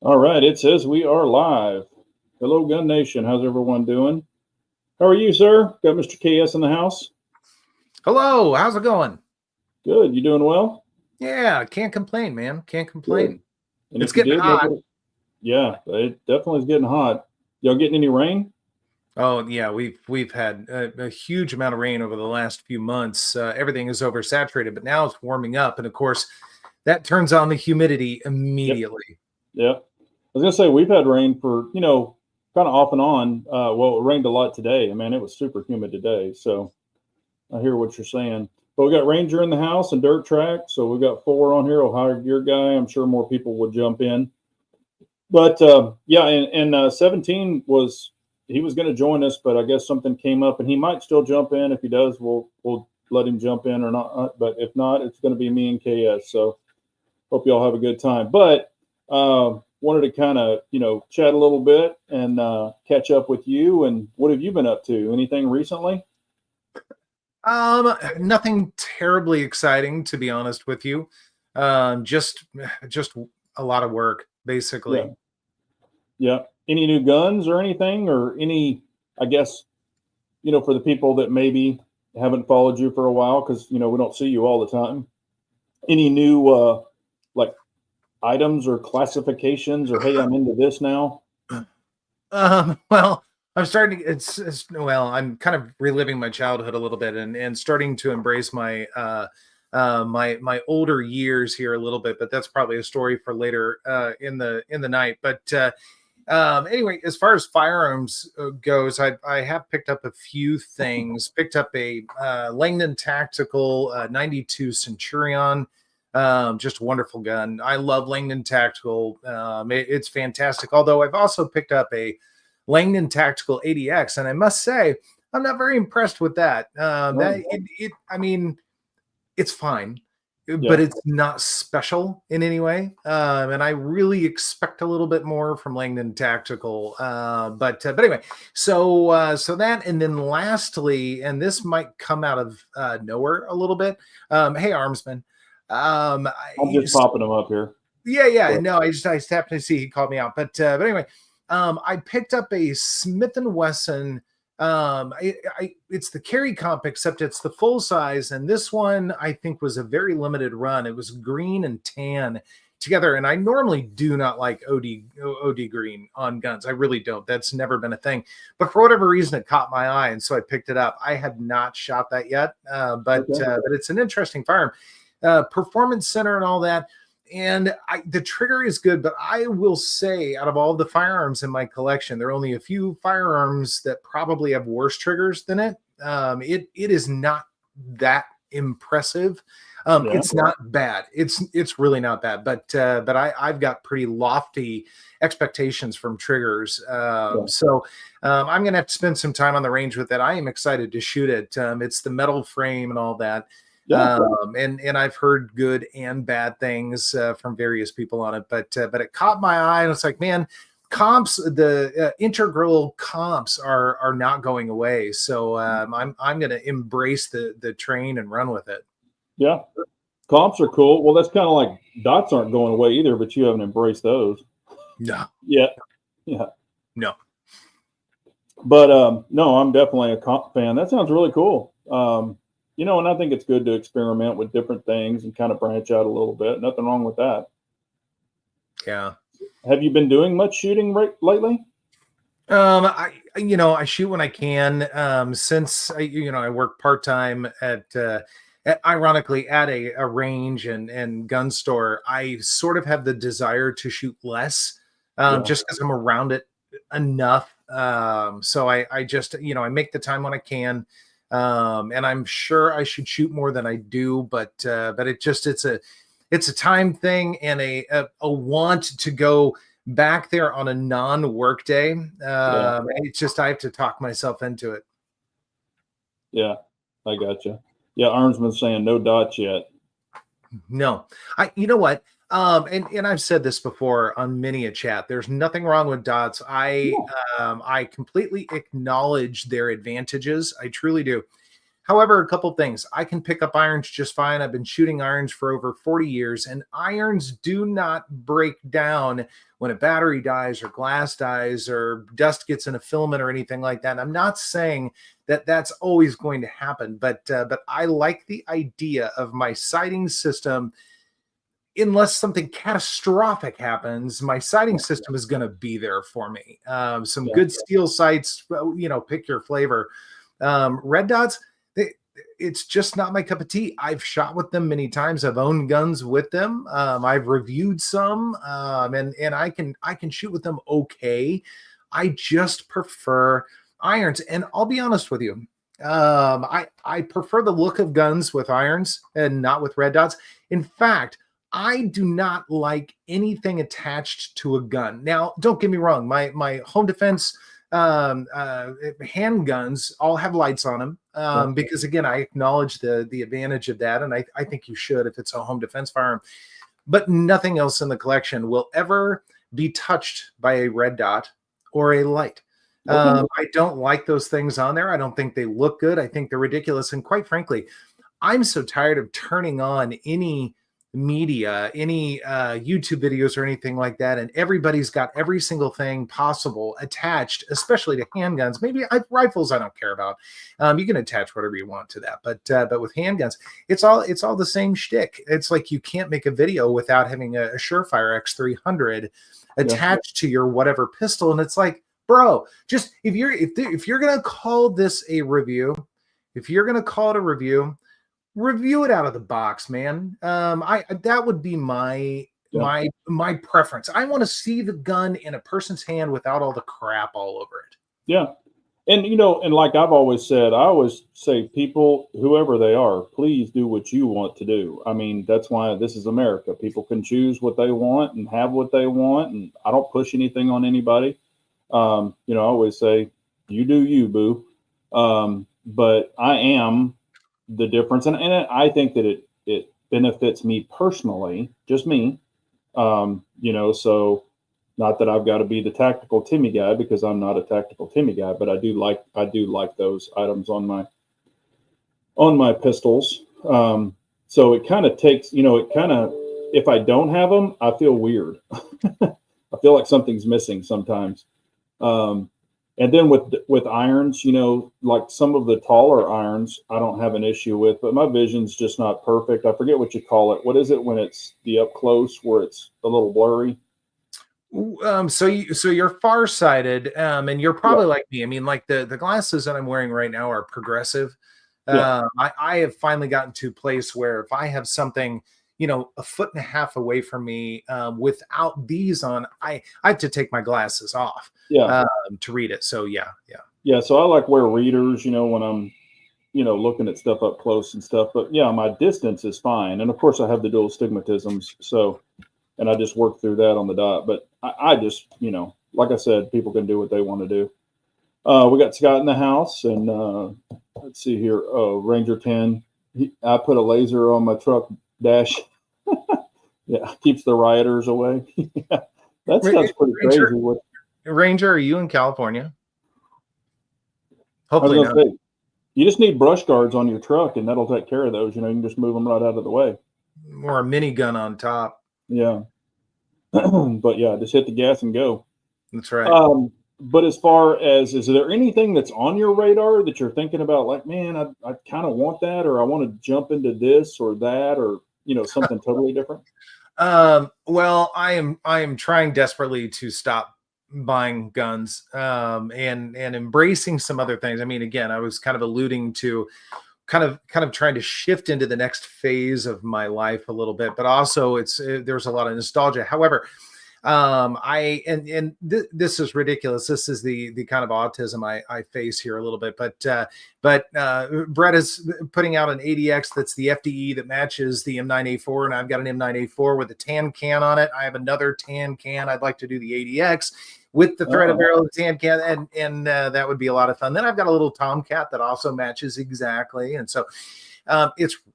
All right, it says we are live. Hello, Gun Nation. How's everyone doing? How are you, sir? Got Mr. KS in the house? Hello, how's it going? Good. You doing well? Yeah, can't complain, man. Can't Good. complain. And It's if you getting did, hot. yeah, it definitely is getting hot. Y'all getting any rain? Oh yeah, we've had a huge amount of rain over the last few months. Everything is oversaturated, but now it's warming up, and of course, that turns on the humidity Yep. immediately. Yeah. I was gonna say we've had rain for kind of off and on. Well, it rained a lot today. I mean, it was super humid today. So I hear what you're saying. But we got Ranger in the house and Dirt Track, so we got four on here. Ohio Gear Guy. I'm sure more people would jump in. But yeah, and 17 was he was going to join us, but I guess something came up, and he might still jump in. If he does, we'll let him jump in or not. But if not, it's going to be me and KS. So hope y'all have a good time. But wanted to kind of chat a little bit and catch up with you. And what have you been up to? Anything recently? Nothing terribly exciting, to be honest with you. Just a lot of work, Yeah, basically. yeah. Any new guns or anything, or any? I guess for the people that maybe haven't followed you for a while, because we don't see you all the time. Any new like items or classifications, or hey, I'm into this now? Well, I'm starting to, well, I'm kind of reliving my childhood a little bit and starting to embrace my older years here a little bit, but that's probably a story for later in the night. But anyway, as far as firearms goes, I have picked up a few things. Picked up a Langdon Tactical 92 Centurion. Just a wonderful gun. I love Langdon Tactical. It's fantastic. Although I've also picked up a Langdon Tactical 80X, and I must say I'm not very impressed with that. I mean, it's fine, Yeah, but it's not special in any way. And I really expect a little bit more from Langdon Tactical. But anyway, so that, and then lastly, and this might come out of nowhere a little bit. Hey, Armsman. I'm just popping them up here. Yeah. No, I just happened to see he called me out. But anyway, I picked up a Smith and Wesson. It's the carry comp, except it's the full size, and this one I think was a very limited run. It was green and tan together, and I normally do not like OD green on guns. I really don't. That's never been a thing. But for whatever reason, it caught my eye, and so I picked it up. I have not shot that yet, but it's an interesting firearm. Performance center and all that. And the trigger is good, but I will say, out of all the firearms in my collection, there are only a few firearms that probably have worse triggers than it. It is not that impressive. It's not bad. It's really not bad. But I've got pretty lofty expectations from triggers. So I'm gonna have to spend some time on the range with it. I am excited to shoot it. It's the metal frame and all that. Yeah. And I've heard good and bad things from various people on it, but it caught my eye, and it's like, man, comps, the integral comps are not going away. So I'm going to embrace the train and run with it. Yeah. Comps are cool. Well, that's kind of like dots aren't going away either, but you haven't embraced those. No. Yeah. Yeah. No. But no, I'm definitely a comp fan. That sounds really cool. And I think it's good to experiment with different things and kind of branch out a little bit. Nothing wrong with that. Yeah. Have you been doing much shooting lately? I shoot when I can. Since I work part-time ironically at a range and gun store, I sort of have the desire to shoot less, just because I'm around it enough. So I just, I make the time when I can. And I'm sure I should shoot more than I do, but it's a time thing and a want to go back there on a non-work day. It's just I have to talk myself into it. Yeah, I gotcha. Yeah, Armsman's saying no dots yet. No, you know what? And I've said this before on many a chat. There's nothing wrong with dots. I completely acknowledge their advantages. I truly do. However, a couple things. I can pick up irons just fine. I've been shooting irons for over 40 years, and irons do not break down when a battery dies or glass dies or dust gets in a filament or anything like that. And I'm not saying that that's always going to happen, but I like the idea of my sighting system. Unless something catastrophic happens, my sighting system is going to be there for me. Some good steel sights, pick your flavor. Red dots, it's just not my cup of tea. I've shot with them many times. I've owned guns with them. I've reviewed some, and I can shoot with them okay. I just prefer irons, and I'll be honest with you. I prefer the look of guns with irons and not with red dots. In fact, I do not like anything attached to a gun. Now, don't get me wrong. My home defense handguns all have lights on them because, again, I acknowledge the advantage of that, and I think you should if it's a home defense firearm. But nothing else in the collection will ever be touched by a red dot or a light. I don't like those things on there. I don't think they look good. I think they're ridiculous. And quite frankly, I'm so tired of turning on any media, any YouTube videos or anything like that, and everybody's got every single thing possible attached, especially to handguns. Maybe rifles I don't care about. You can attach whatever you want to that, but with handguns, it's all the same shtick. It's like you can't make a video without having a Surefire X300 attached to your whatever pistol, and it's like, bro, just if you're gonna call this a review, review it out of the box, man. That would be my preference. I want to see the gun in a person's hand without all the crap all over it. Yeah. And, and like I've always said, I always say, people, whoever they are, please do what you want to do. I mean, that's why this is America. People can choose what they want and have what they want. And I don't push anything on anybody. I always say, you do you, boo. But I am the difference. And I think that it benefits me personally, just me. So not that I've got to be the tactical Timmy guy, because I'm not a tactical Timmy guy, but I do like those items on my pistols. So it kind of takes, if I don't have them, I feel weird. I feel like something's missing sometimes. And then with irons, like some of the taller irons, I don't have an issue with, but my vision's just not perfect. I forget what you call it. What is it when it's the up close where it's a little blurry? So you're farsighted, and you're probably like me. I mean, like the glasses that I'm wearing right now are progressive. I have finally gotten to a place where if I have something, a foot and a half away from me, without these on, I have to take my glasses off to read it. So yeah. So I like wear readers, when I'm, looking at stuff up close and stuff. But yeah, my distance is fine. And of course I have the dual stigmatisms. So, and I just work through that on the dot. But I just, like I said, people can do what they want to do. We got Scott in the house, and let's see here. Oh, Ranger 10. I put a laser on my truck dash. Yeah, keeps the rioters away. That sounds pretty crazy. Ranger, are you in California? Hopefully not. Say, you just need brush guards on your truck, and that'll take care of those. You can just move them right out of the way. Or a minigun on top. Yeah. But yeah, just hit the gas and go. That's right. But as far as, is there anything that's on your radar that you're thinking about, like, man, I kind of want that, or I want to jump into this or that, or, something totally different? Well, I am trying desperately to stop buying guns, and embracing some other things. I mean, again, I was kind of alluding to kind of trying to shift into the next phase of my life a little bit, but also there's a lot of nostalgia. However, this is ridiculous. This is the kind of autism I face here a little bit, but Brett is putting out an ADX that's the FDE that matches the M9A4, and I've got an M9A4 with a tan can on it. I have another tan can. I'd like to do the ADX with the threaded barrel of the tan can, and that would be a lot of fun. Then I've got a little Tomcat that also matches exactly, and so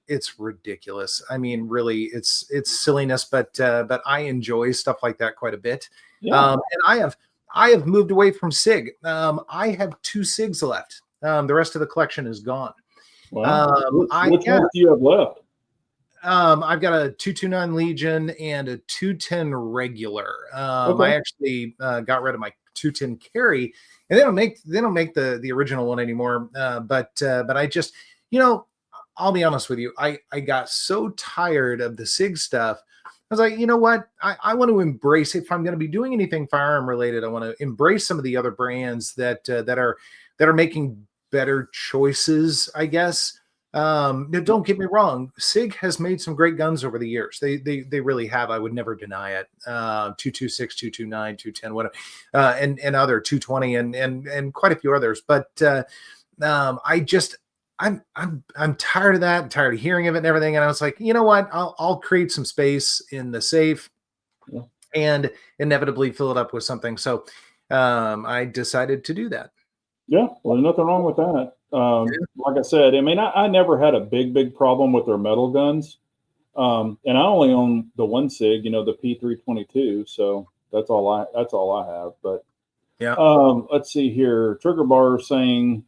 it's ridiculous. I mean, really, it's silliness, but I enjoy stuff like that quite a bit. Yeah. And I have moved away from SIG. I have 2 SIGs left. The rest of the collection is gone. Wow. Which I've ones do you have left? got a 229 Legion and a 210 regular. Okay. I actually got rid of my 210 carry, and they don't make the original one anymore. But I just, I'll be honest with you, I got so tired of the SIG stuff. I was like, you know what? I want to embrace, if I'm going to be doing anything firearm related, I want to embrace some of the other brands that are making better choices, I guess. Now, don't get me wrong, SIG has made some great guns over the years. They really have. I would never deny it. 226, 229, 210, whatever, and other 220 and quite a few others. But I just I'm tired of that. I'm tired of hearing of it and everything. And I was like, you know what? I'll create some space in the safe and inevitably fill it up with something. So I decided to do that. Yeah, well, there's nothing wrong with that. Like I said, I mean, I never had a big problem with their metal guns. And I only own the one SIG, the P322. So that's all I have. But Yeah. let's see here. Trigger Bar saying,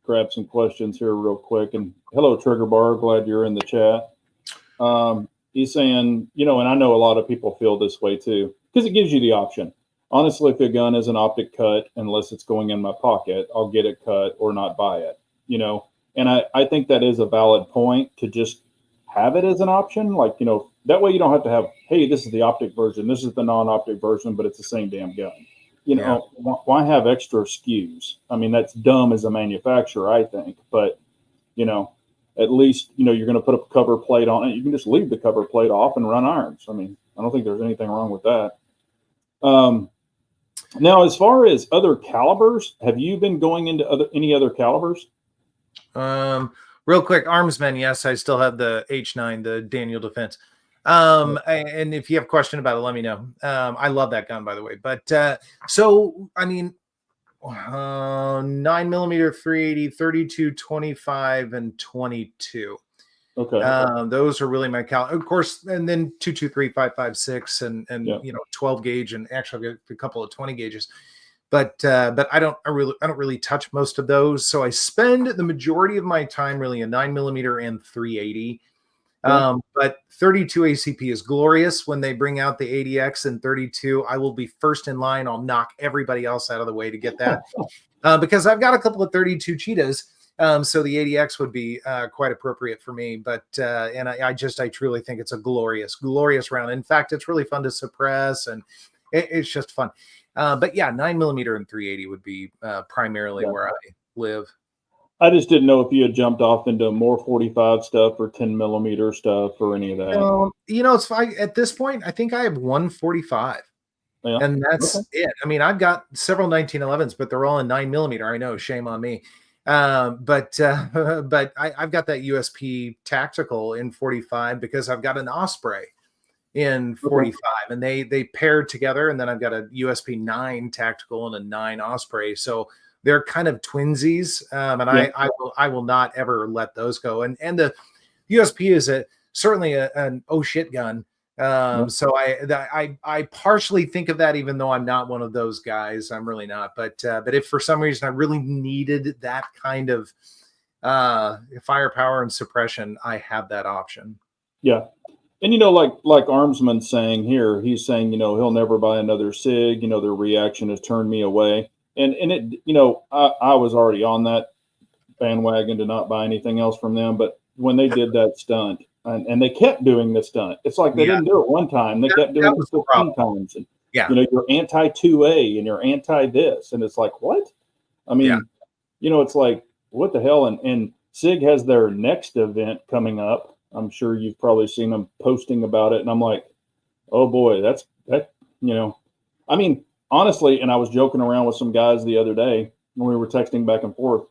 grab some questions here real quick. And hello, Trigger Bar. Glad you're in the chat. He's saying, and I know a lot of people feel this way too, because it gives you the option. Honestly, if a gun is an optic cut, unless it's going in my pocket, I'll get it cut or not buy it, And I think that is a valid point to just have it as an option. Like, that way you don't have to have, hey, this is the optic version, this is the non-optic version, but it's the same damn gun. Why have extra SKUs? I mean, that's dumb as a manufacturer, I think. But, at least, you're going to put a cover plate on it. You can just leave the cover plate off and run irons. I mean, I don't think there's anything wrong with that. Now, as far as other calibers, have you been going into any other calibers? Real quick, Armsman. Yes, I still have the H9, the Daniel Defense. And if you have a question about it, let me know. I love that gun, by the way. But so, I mean, 9mm 380, 32, 25, and 22. Okay. Those are really my of course, and then 223, 556, and 12 gauge, and actually I've got a couple of 20 gauges. But I don't really touch most of those. So I spend the majority of my time really in 9mm and 380. But 32 ACP is glorious. When they bring out the 80X and 32, I will be first in line. I'll knock everybody else out of the way to get that because I've got a couple of 32 cheetahs. So the 80X would be quite appropriate for me. But and I truly think it's a glorious round. In fact, it's really fun to suppress, and it's just fun. But yeah, 9mm and 380 would be primarily where I live. I just didn't know if you had jumped off into more 45 stuff or 10mm stuff or any of that. It's fine. At this point, I think I have 145. Yeah. And that's it. I mean, I've got several 1911s, but they're all in 9mm. I know, shame on me. But I've got that USP tactical in 45 because I've got an Osprey in 45, and they paired together. And then I've got a USP 9 tactical and a 9 Osprey. So they're kind of twinsies, and I will not ever let those go. And the USP is certainly an oh shit gun. So I partially think of that, even though I'm not one of those guys. I'm really not. But if for some reason I really needed that kind of firepower and suppression, I have that option. Yeah. And, like Armsman saying here, he's saying, he'll never buy another SIG. Their reaction has turned me away. And it, I was already on that bandwagon to not buy anything else from them. But when they did that stunt, and they kept doing the stunt, it's like they didn't do it one time. They kept doing it 15 times. And, you're anti-2A and you're anti-this. And it's like, what? I mean, it's like, what the hell? And SIG has their next event coming up. I'm sure you've probably seen them posting about it. And I'm like, oh, boy, I mean, honestly, and I was joking around with some guys the other day when we were texting back and forth.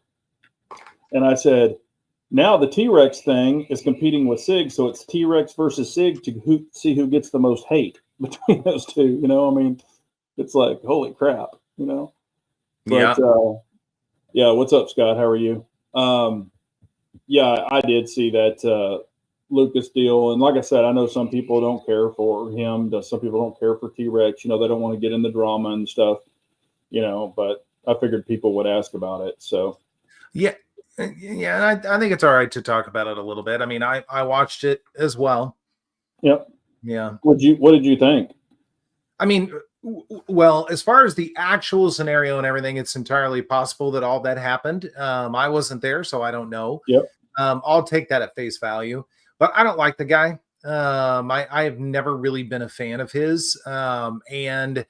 And I said, now the T-Rex thing is competing with SIG. So it's T-Rex versus SIG to see who gets the most hate between those two. I mean, it's like, holy crap, But, what's up, Scott? How are you? I did see that Lucas deal. And like I said, I know some people don't care for him. Some people don't care for T-Rex. They don't want to get in the drama and stuff, but I figured people would ask about it. So, yeah. Yeah, and I think it's all right to talk about it a little bit. I mean, I watched it as well. Yep. Yeah. What did you think? I mean, well, as far as the actual scenario and everything, it's entirely possible that all that happened. I wasn't there, so I don't know. Yep. I'll take that at face value, but I don't like the guy. I have never really been a fan of his, and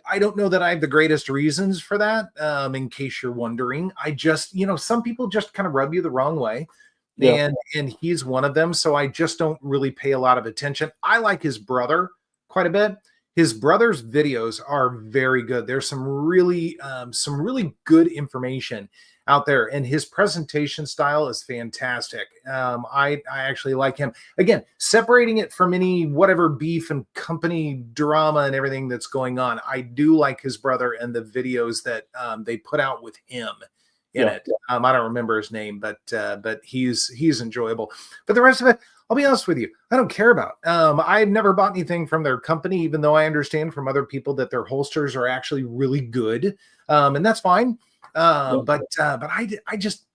I don't know that I have the greatest reasons for that. In case you're wondering, I just, some people just kind of rub you the wrong way, Yeah. and he's one of them. So I just don't really pay a lot of attention. I like his brother quite a bit. His brother's videos are very good. There's some really good information out there, and his presentation style is fantastic. I actually like him. Again, separating it from any whatever beef and company drama and everything that's going on, I do like his brother and the videos that they put out with him in it. I don't remember his name, but he's enjoyable. But the rest of it, I'll be honest with you, I don't care about. I've never bought anything from their company, even though I understand from other people that their holsters are actually really good, and that's fine. But I just,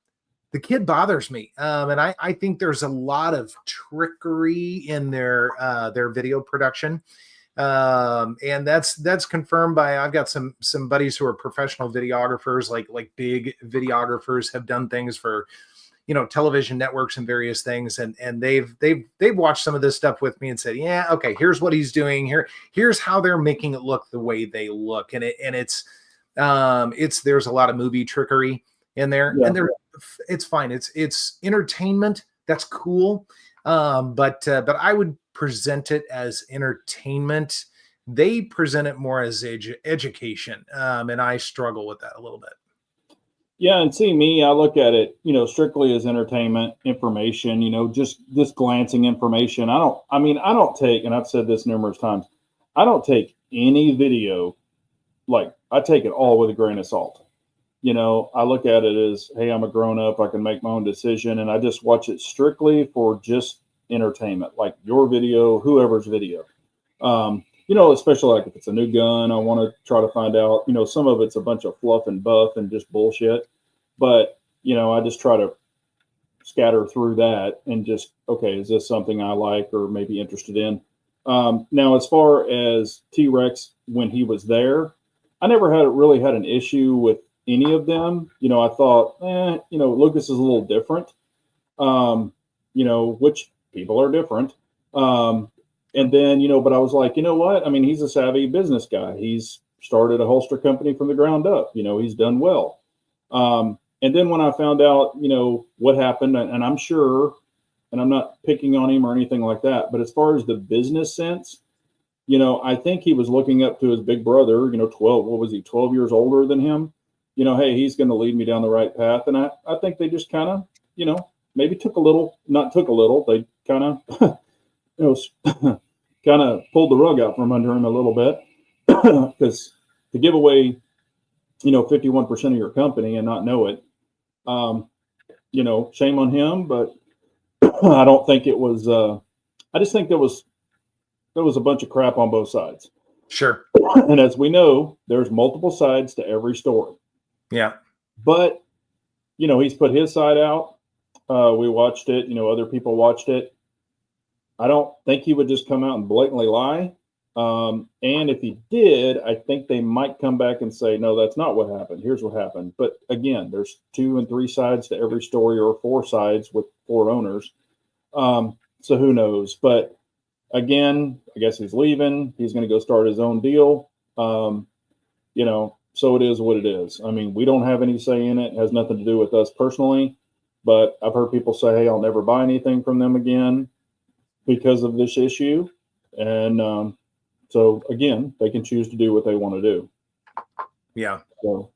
the kid bothers me, and I think there's a lot of trickery in their video production, and that's confirmed by, I've got some buddies who are professional videographers, like big videographers, have done things for television networks and various things, and they've watched some of this stuff with me and said, yeah, okay, here's what he's doing here's how they're making it look the way they look, and it's there's a lot of movie trickery in there, and it's fine. It's entertainment. That's cool. But I would present it as entertainment. They present it more as education. And I struggle with that a little bit. Yeah, and see me, I look at it, strictly as entertainment, information, just glancing information. I don't take, and I've said this numerous times, I don't take any video, like I take it all with a grain of salt. I look at it as, hey, I'm a grown up, I can make my own decision, and I just watch it strictly for just entertainment, like your video, whoever's video. Especially like if it's a new gun, I want to try to find out, some of it's a bunch of fluff and buff and just bullshit. But, I just try to scatter through that and just, okay, is this something I like or maybe interested in? Now, as far as T-Rex, when he was there, I never really had an issue with any of them. I thought, Lucas is a little different, which people are different. And then, but I was like, you know what? I mean, he's a savvy business guy. He's started a holster company from the ground up. He's done well. And then when I found out, what happened, and I'm sure, and I'm not picking on him or anything like that, but as far as the business sense, I think he was looking up to his big brother, 12 years older than him. Hey, he's going to lead me down the right path. And I think they just kind of, maybe not took a little, they kind of, kind of pulled the rug out from under him a little bit, because to give away, 51% of your company and not know it, shame on him. But I don't think it was, I just think there was a bunch of crap on both sides. Sure. And as we know, there's multiple sides to every story. Yeah. But, he's put his side out. We watched it, other people watched it. I don't think he would just come out and blatantly lie. And if he did, I think they might come back and say, no, that's not what happened. Here's what happened. But again, there's 2 and 3 sides to every story, or 4 sides with 4 owners. So who knows? But again, I guess he's leaving. He's going to go start his own deal. So it is what it is. I mean, we don't have any say in it. It has nothing to do with us personally. But I've heard people say, hey, I'll never buy anything from them again because of this issue. And so again, they can choose to do what they want to do. Yeah. So,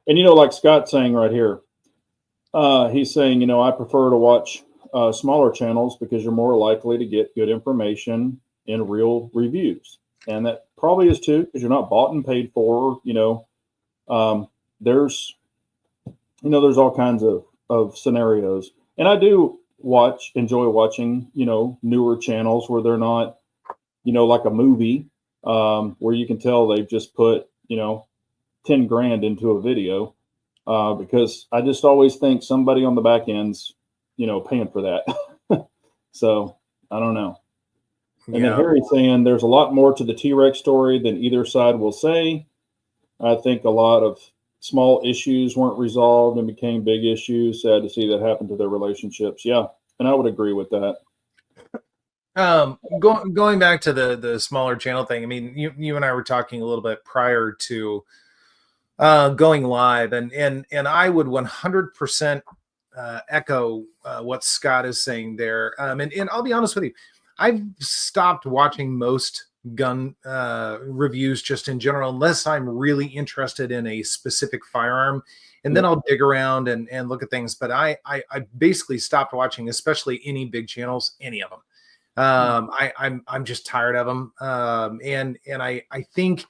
and like Scott's saying right here, he's saying, I prefer to watch smaller channels because you're more likely to get good information and real reviews. And that probably is too, because you're not bought and paid for. There's all kinds of scenarios, and I do enjoy watching, newer channels where they're not, like a movie, where you can tell they've just put, $10 grand into a video. because I just always think somebody on the back end's, paying for that. So I don't know. And then Yeah. Harry's saying there's a lot more to the T Rex story than either side will say. I think a lot of small issues weren't resolved and became big issues. Sad to see that happen to their relationships. Yeah, and I would agree with that. Going back to the smaller channel thing. I mean, you and I were talking a little bit prior to going live, and I would 100% echo what Scott is saying there. And I'll be honest with you, I've stopped watching most gun reviews just in general, unless I'm really interested in a specific firearm. And then Yep. I'll dig around and look at things. But I basically stopped watching, especially any big channels, any of them. I'm just tired of them. And I think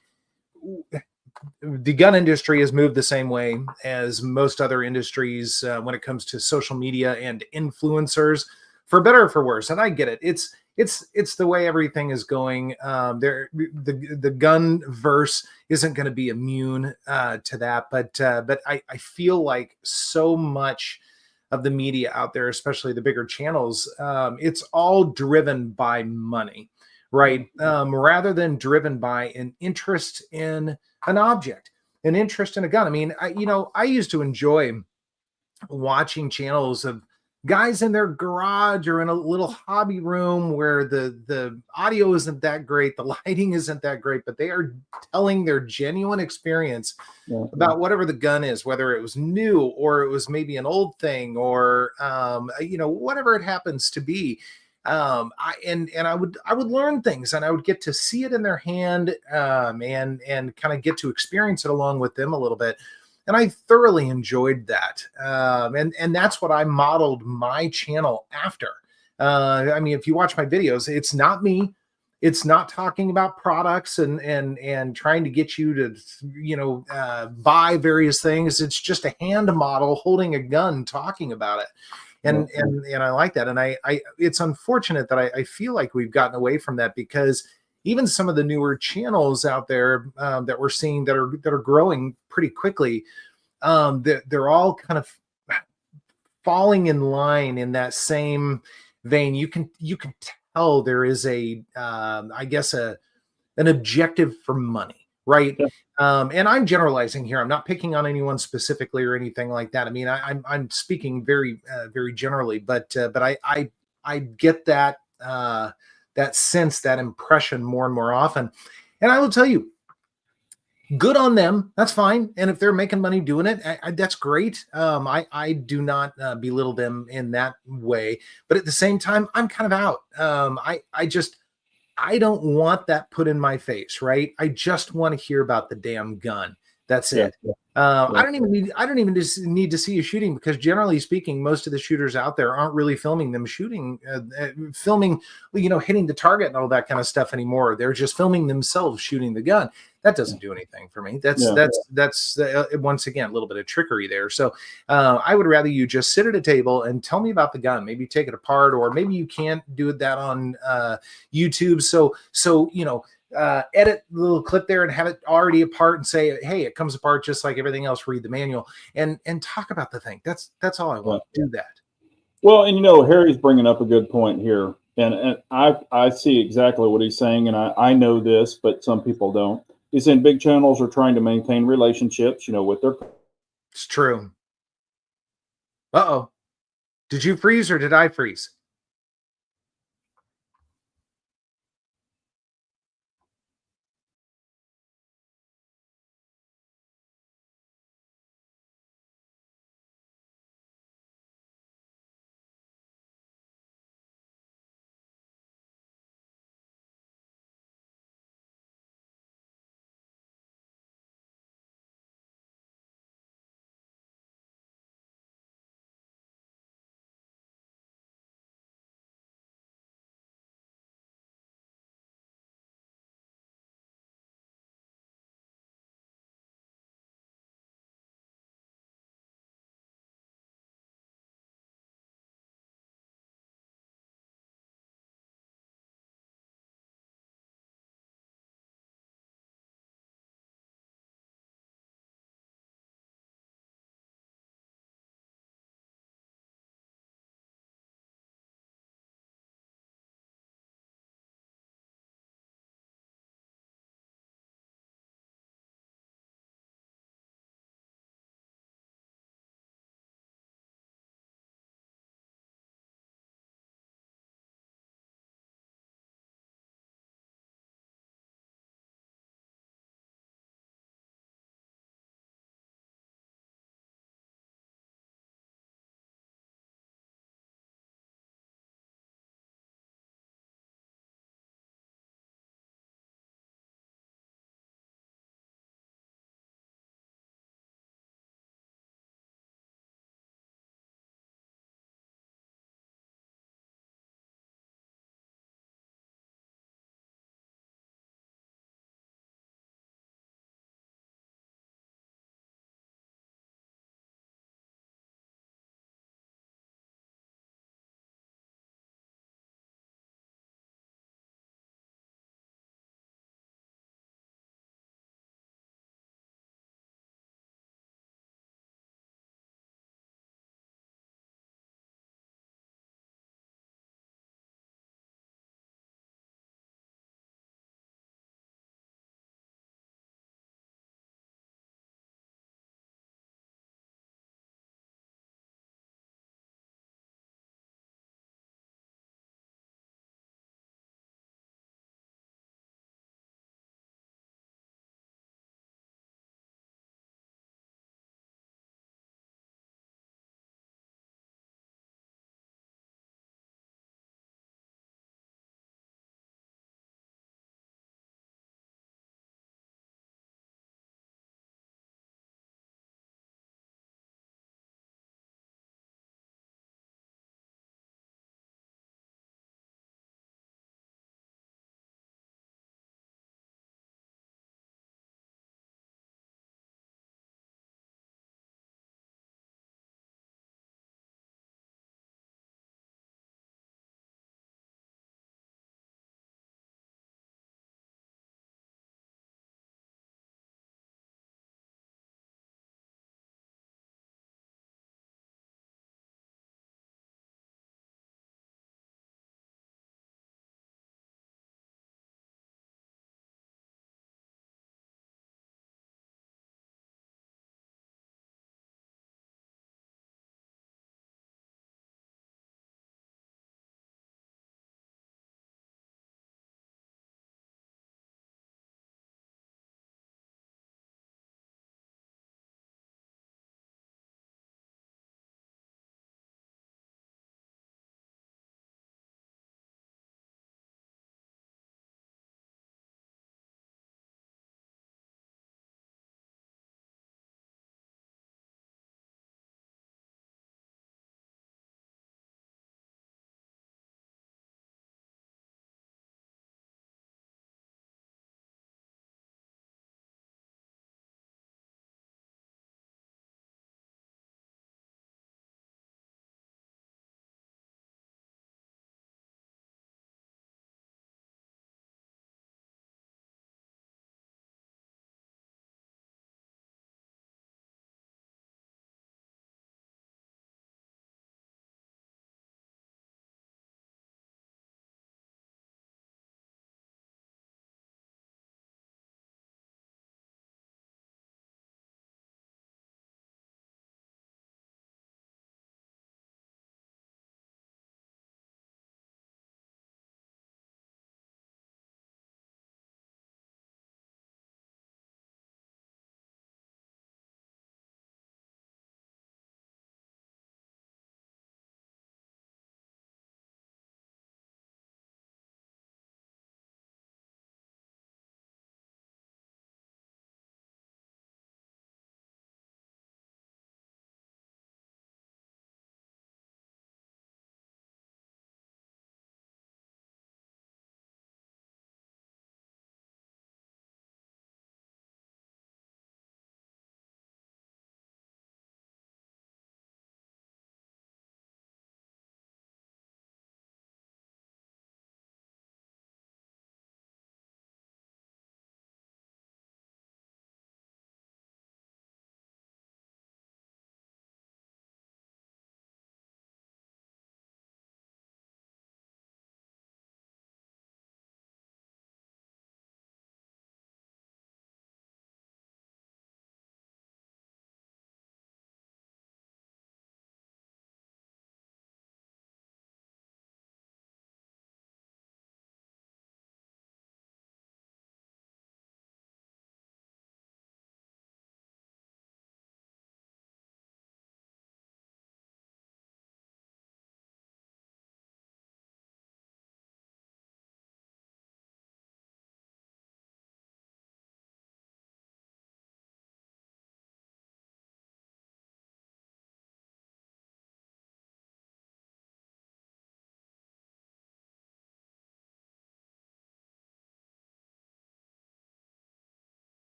the gun industry has moved the same way as most other industries when it comes to social media and influencers, for better or for worse. And I get it. It's the way everything is going. The gun verse isn't going to be immune to that, but I feel like so much of the media out there, especially the bigger channels, it's all driven by money, right? Rather than driven by an interest in an object, an interest in a gun. I mean, I used to enjoy watching channels of guys in their garage or in a little hobby room where the audio isn't that great, the lighting isn't that great, but they are telling their genuine experience Yeah. about whatever the gun is, whether it was new or it was maybe an old thing, or whatever it happens to be. I would learn things, and I would get to see it in their hand, and kind of get to experience it along with them a little bit. And I thoroughly enjoyed that. And that's what I modeled my channel after. I mean, if you watch my videos, it's not me. It's not talking about products and trying to get you to buy various things. It's just a hand model holding a gun, talking about it. And I like that. And I it's unfortunate that I feel like we've gotten away from that, because even some of the newer channels out there that we're seeing that are growing pretty quickly, they're all kind of falling in line in that same vein. You can tell there is I guess an objective for money, right? Yeah. And I'm generalizing here. I'm not picking on anyone specifically or anything like that. I mean, I'm speaking very very generally, but I get that sense, that impression more and more often. And I will tell you, good on them. That's fine. And if they're making money doing it, that's great. I do not belittle them in that way. But at the same time, I'm kind of out. I don't want that put in my face, right? I just want to hear about the damn gun. That's Yeah. it. I don't even just need to see you shooting, because generally speaking, most of the shooters out there aren't really filming them shooting, filming, hitting the target and all that kind of stuff anymore. They're just filming themselves shooting the gun. That doesn't do anything for me. That's once again a little bit of trickery there. So I would rather you just sit at a table and tell me about the gun. Maybe take it apart, or maybe you can't do that on YouTube. So edit the little clip there and have it already apart and say, hey, it comes apart just like everything else. Read the manual and talk about the thing. That's all I want. Yeah. Do that. Well, and Harry's bringing up a good point here, and I see exactly what he's saying, and I know this, but some people don't. He's saying big channels are trying to maintain relationships, with their. It's true. Uh-oh. Did you freeze or did I freeze?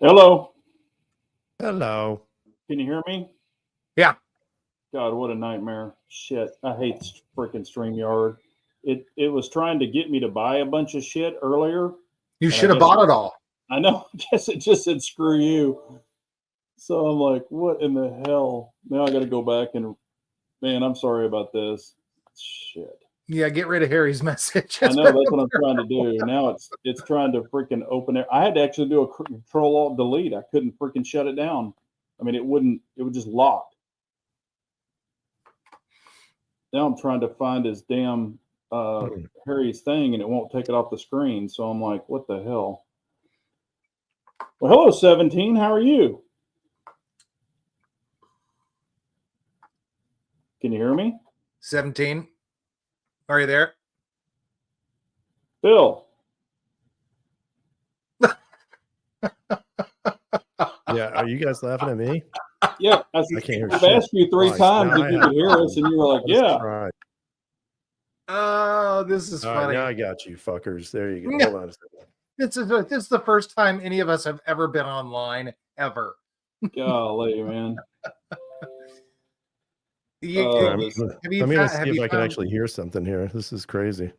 Hello. Hello. Can you hear me? Yeah. God, what a nightmare. Shit. I hate freaking StreamYard. It was trying to get me to buy a bunch of shit earlier. You and I should have guess bought it all. I know. I guess it just said screw you. So I'm like, what in the hell? Now I got to go back and, man, I'm sorry about this. Shit. Yeah, get rid of Harry's message. I know that's what I'm trying to do. Now it's trying to freaking open it. I had to actually do a Control Alt Delete. I couldn't freaking shut it down. I mean, it would just lock. Now I'm trying to find his damn Harry's thing, and it won't take it off the screen. So I'm like, what the hell? Well, hello, 17. How are you? Can you hear me? 17. Are you there? Bill. Yeah, are you guys laughing at me? Yeah, I can't hear I've shit. asked you 3 Twice. times Now if I you have. could hear us, and you were like, Let's yeah. try. Oh, this is All right, funny. now I got you, fuckers. There you go. Hold on a second. This is the first time any of us have ever been online ever. Golly, man. Let me see if I can found, actually hear something here. This is crazy.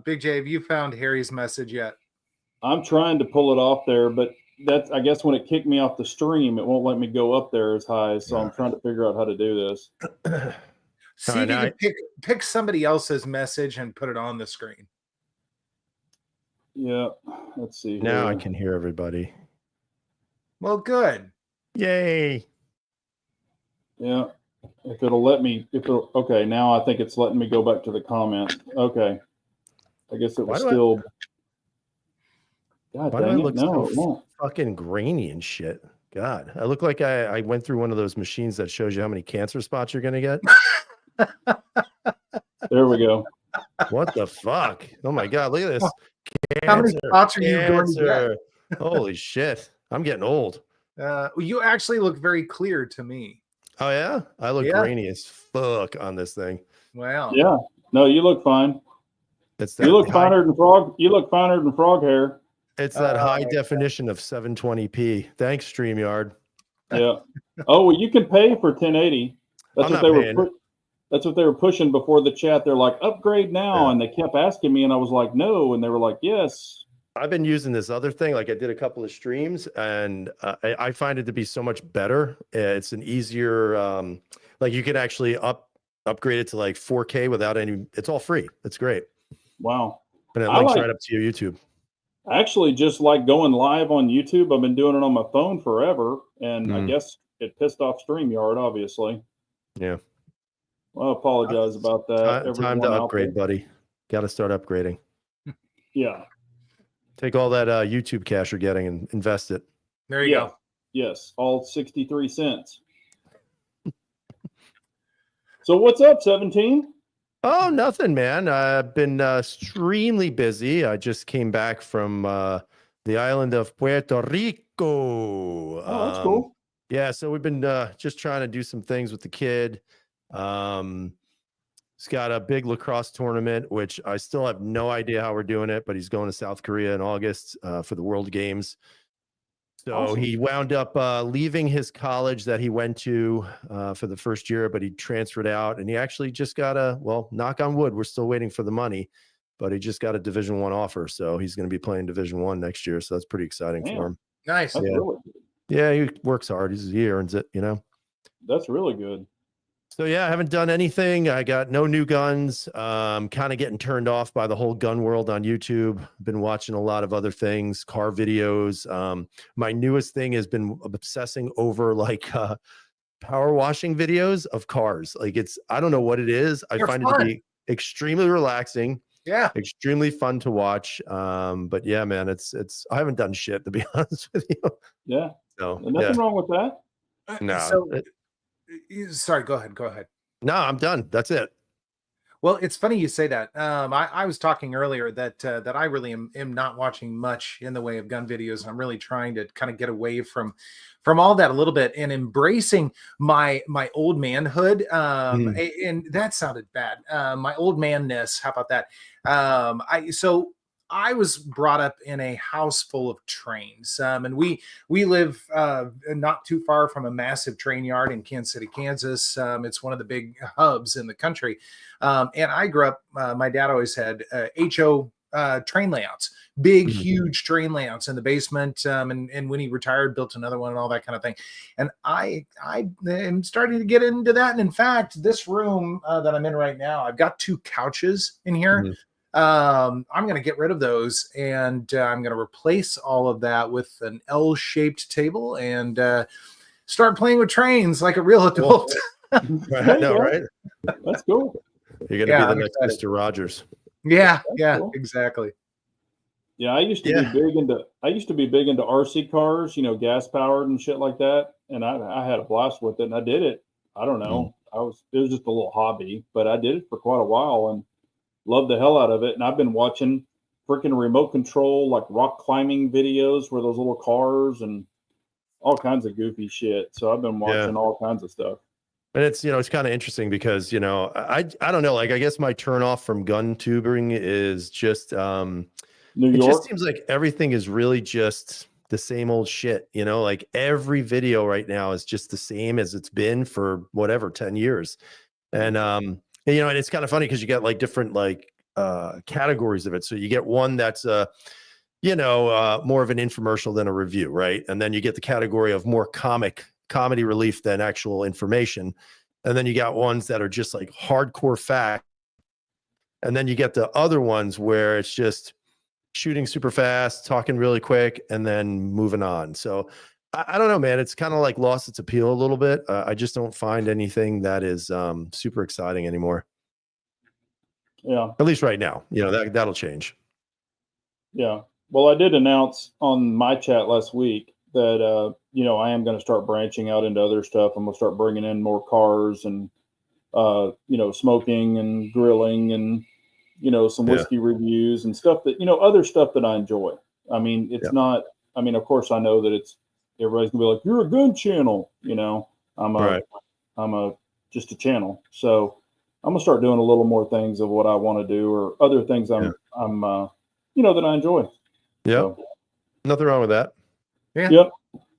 Big J, have you found Harry's message yet? I'm trying to pull it off there, but that's, I guess when it kicked me off the stream, it won't let me go up there as high. So I'm trying to figure out how to do this. See if you can pick somebody else's message and put it on the screen. Yeah, let's see. Now I can hear everybody. Well, good. Yay. Yeah. If it'll let me, okay, now I think it's letting me go back to the comments. Okay. I guess it was still. God dang it. No, it won't. Fucking grainy and shit. God, I look like I went through one of those machines that shows you how many cancer spots you're going to get. There we go. What the fuck? Oh my God, look at this. Cancer, how many spots are you going to get? Holy shit. I'm getting old. You actually look very clear to me. Oh yeah, I look grainy as fuck on this thing. Wow. Yeah. No, you look fine. You look finer than frog. You look finer than frog hair. It's that high definition of 720p. Thanks, StreamYard. Yeah. Oh, well, you can pay for 1080. That's what they were. That's what they were pushing before the chat. They're like, upgrade now, and they kept asking me, and I was like, no, and they were like, yes. I've been using this other thing. Like I did a couple of streams, and I find it to be so much better. It's an easier, like you can actually upgrade it to like 4K without any. It's all free. It's great. Wow. And it links right up to your YouTube. I actually just like going live on YouTube. I've been doing it on my phone forever, and I guess it pissed off StreamYard, obviously. Yeah. Well, I apologize about that. Time to upgrade, buddy. Got to start upgrading. Yeah. Take all that YouTube cash you're getting and invest it. There you go. Yes, all 63 cents. So what's up, 17? Oh, nothing, man. I've been extremely busy. I just came back from the island of Puerto Rico. Oh, that's cool. Yeah, so we've been just trying to do some things with the kid. He's got a big lacrosse tournament, which I still have no idea how we're doing it, but he's going to South Korea in August for the World Games. So awesome. He wound up leaving his college that he went to for the first year, but he transferred out, and he actually just got knock on wood, we're still waiting for the money, but he just got a Division I offer. So he's going to be playing Division I next year. So that's pretty exciting for him. Nice. That's really good. Yeah, he works hard. He earns it, you know. That's really good. So yeah, I haven't done anything. I got no new guns. Kind of getting turned off by the whole gun world on YouTube. Been watching a lot of other things, car videos. My newest thing has been obsessing over like power washing videos of cars. Like I don't know what it is. I find it to be extremely relaxing. Yeah. Extremely fun to watch. But yeah, man, it's I haven't done shit, to be honest with you. Yeah. So nothing wrong with that. No. Sorry, go ahead. No, I'm done. That's it. Well, it's funny you say that. I was talking earlier that I really am not watching much in the way of gun videos. I'm really trying to kind of get away from all that a little bit and embracing my old manhood. And that sounded bad. My old manness. How about that? I was brought up in a house full of trains, and we live not too far from a massive train yard in Kansas City, Kansas. It's one of the big hubs in the country, and I grew up. My dad always had HO train layouts, big, huge train layouts in the basement. And when he retired, built another one and all that kind of thing. And I am starting to get into that. And in fact, this room that I'm in right now, I've got 2 couches in here. I'm going to get rid of those, and I'm going to replace all of that with an L-shaped table and start playing with trains like a real adult. Right? No, right? That's cool. You're going to be the next excited. Mr. Rogers. Yeah, cool. Exactly. Yeah, I used to be big into RC cars, gas powered and shit like that. And I had a blast with it, and I did it. I don't know. It was just a little hobby, but I did it for quite a while and loved the hell out of it. And I've been watching freaking remote control, like rock climbing videos where those little cars and all kinds of goofy shit. So I've been watching all kinds of stuff. And it's, it's kind of interesting because, I don't know, like, I guess my turn off from gun tubing is just, New York. It just seems like everything is really just the same old shit, like every video right now is just the same as it's been for whatever, 10 years. And, and it's kind of funny because you get like different, like, categories of it. So you get one that's, more of an infomercial than a review. Right. And then you get the category of more comedy relief than actual information. And then you got ones that are just like hardcore fact. And then you get the other ones where it's just shooting super fast, talking really quick, and then moving on. So I don't know, man, it's kind of like lost its appeal a little bit. I just don't find anything that is super exciting anymore. Yeah. At least right now, that'll change. Yeah. Well, I did announce on my chat last week that, I am going to start branching out into other stuff. I'm going to start bringing in more cars and, smoking and grilling and, some whiskey reviews and stuff that, other stuff that I enjoy. I mean, it's not, of course I know that everybody's gonna be like, you're a gun channel, I'm just a channel. So I'm gonna start doing a little more things of what I want to do or other things that I enjoy. Yeah. So, nothing wrong with that. Yeah. Yep.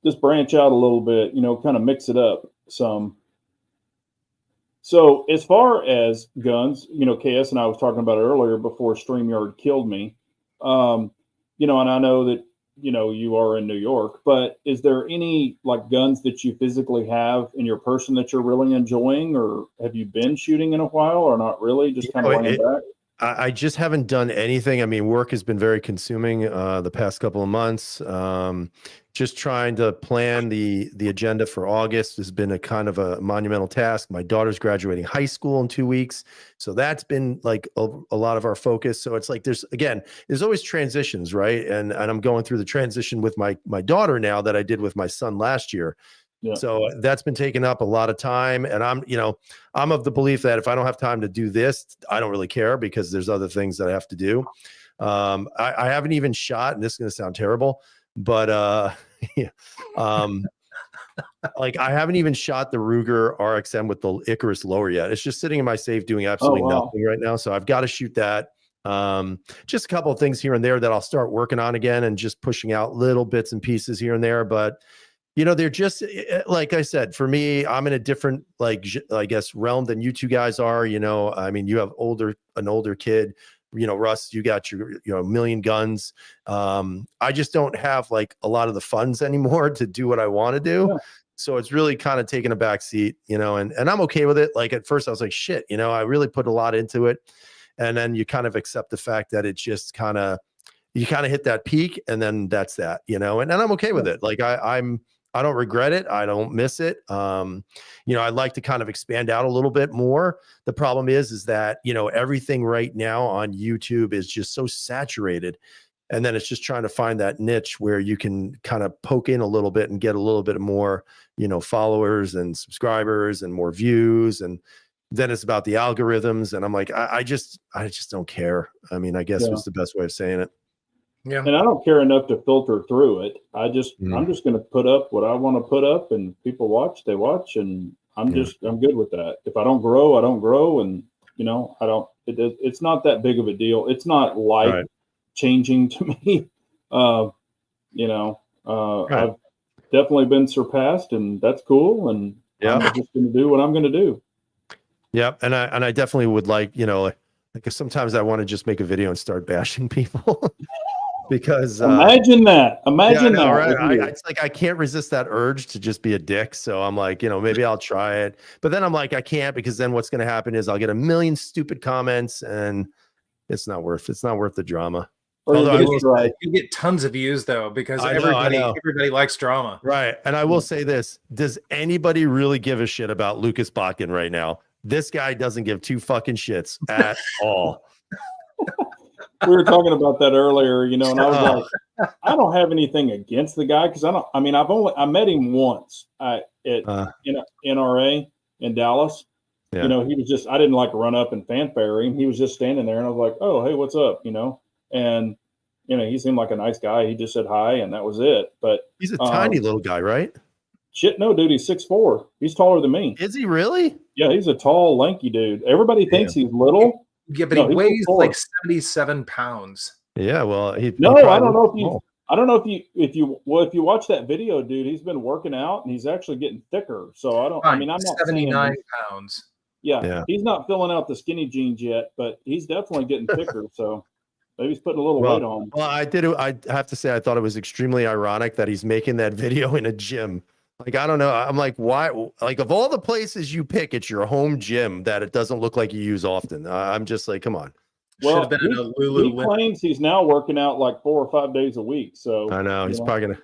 Just branch out a little bit, kind of mix it up some. So as far as guns, KS and I was talking about it earlier before StreamYard killed me. And I know that, you are in New York, but is there any like guns that you physically have in your person that you're really enjoying, or have you been shooting in a while or not really? Just kind of running back? I just haven't done anything. I mean, work has been very consuming the past couple of months. Just trying to plan the agenda for August has been a kind of a monumental task. My daughter's graduating high school in 2 weeks. So that's been like a lot of our focus. So it's like there's always transitions, right? And I'm going through the transition with my daughter now that I did with my son last year. Yeah. So that's been taking up a lot of time. And I'm of the belief that if I don't have time to do this, I don't really care because there's other things that I have to do. I haven't even shot, and this is going to sound terrible, but like I haven't even shot the Ruger RXM with the Icarus lower yet. It's just sitting in my safe doing absolutely nothing right now. So I've got to shoot that. Just a couple of things here and there that I'll start working on again and just pushing out little bits and pieces here and there. But they're just, like I said, for me, I'm in a different, like, I guess, realm than you two guys are. I mean, you have an older kid, Russ, you got your, a million guns. I just don't have like a lot of the funds anymore to do what I want to do. Yeah. So it's really kind of taking a back seat, and I'm okay with it. Like at first I was like, shit, I really put a lot into it. And then you kind of accept the fact that it's just you kind of hit that peak and then that's that, and I'm okay with it. Like I don't regret it. I don't miss it. I'd like to kind of expand out a little bit more. The problem is that, everything right now on YouTube is just so saturated. And then it's just trying to find that niche where you can kind of poke in a little bit and get a little bit more, followers and subscribers and more views. And then it's about the algorithms. And I'm like, I just don't care. I mean, I guess was the best way of saying it. Yeah. And I don't care enough to filter through it. I'm just going to put up what I want to put up, and people watch, they watch, and I'm good with that. If I don't grow, I don't grow. And, it's not that big of a deal. It's not like changing to me. You know, Right. I've definitely been surpassed, and that's cool. And Yeah. I'm just going to do what I'm going to do. Yeah, and I definitely would like, you know, like sometimes I want to just make a video and start bashing people because Imagine that. yeah, I Imagine know, that. right? with you. It's like I can't resist that urge to just be a dick. So I'm like, you know, maybe I'll try it. But then I'm like, I can't, because then what's going to happen is I'll get a million stupid comments, and it's not worth the drama. Or you Although I get will it right. You get tons of views though, because I know. everybody likes drama. Right. And I will say this: does anybody really give a shit about Lucas Botkin right now? This guy doesn't give two fucking shits at all. We were talking about that earlier, you know, and I was Oh. like, I don't have anything against the guy because I met him once at NRA in Dallas. Yeah. You know, he was just, I didn't like run up and fanfare him. He was just standing there, and I was like, oh, hey, what's up? You know, and you know, he seemed like a nice guy. He just said hi, and that was it. But He's a tiny little guy, right? shit, no, dude, he's 6'4". He's taller than me. Is he really? Yeah, he's a tall, lanky dude. Everybody thinks he's little. Yeah, but No, he he's weighs 6'4". like 77 pounds. Yeah. Well, No, he I don't know if you. you. I don't know if you watch that video, dude. He's been working out, and he's actually getting thicker. So I don't. I mean, I'm not saying 79 pounds. Yeah, he's not filling out the skinny jeans yet, but he's definitely getting thicker. So maybe he's putting a little weight on. Well, I have to say, I thought it was extremely ironic that he's making that video in a gym. Like, I don't know. I'm like, why? Like, of all the places you pick, it's your home gym that it doesn't look like you use often. I'm just like, come on. Well, Should have been in a he Lululemon. claims he's now working out like 4 or 5 days a week. So I know he's probably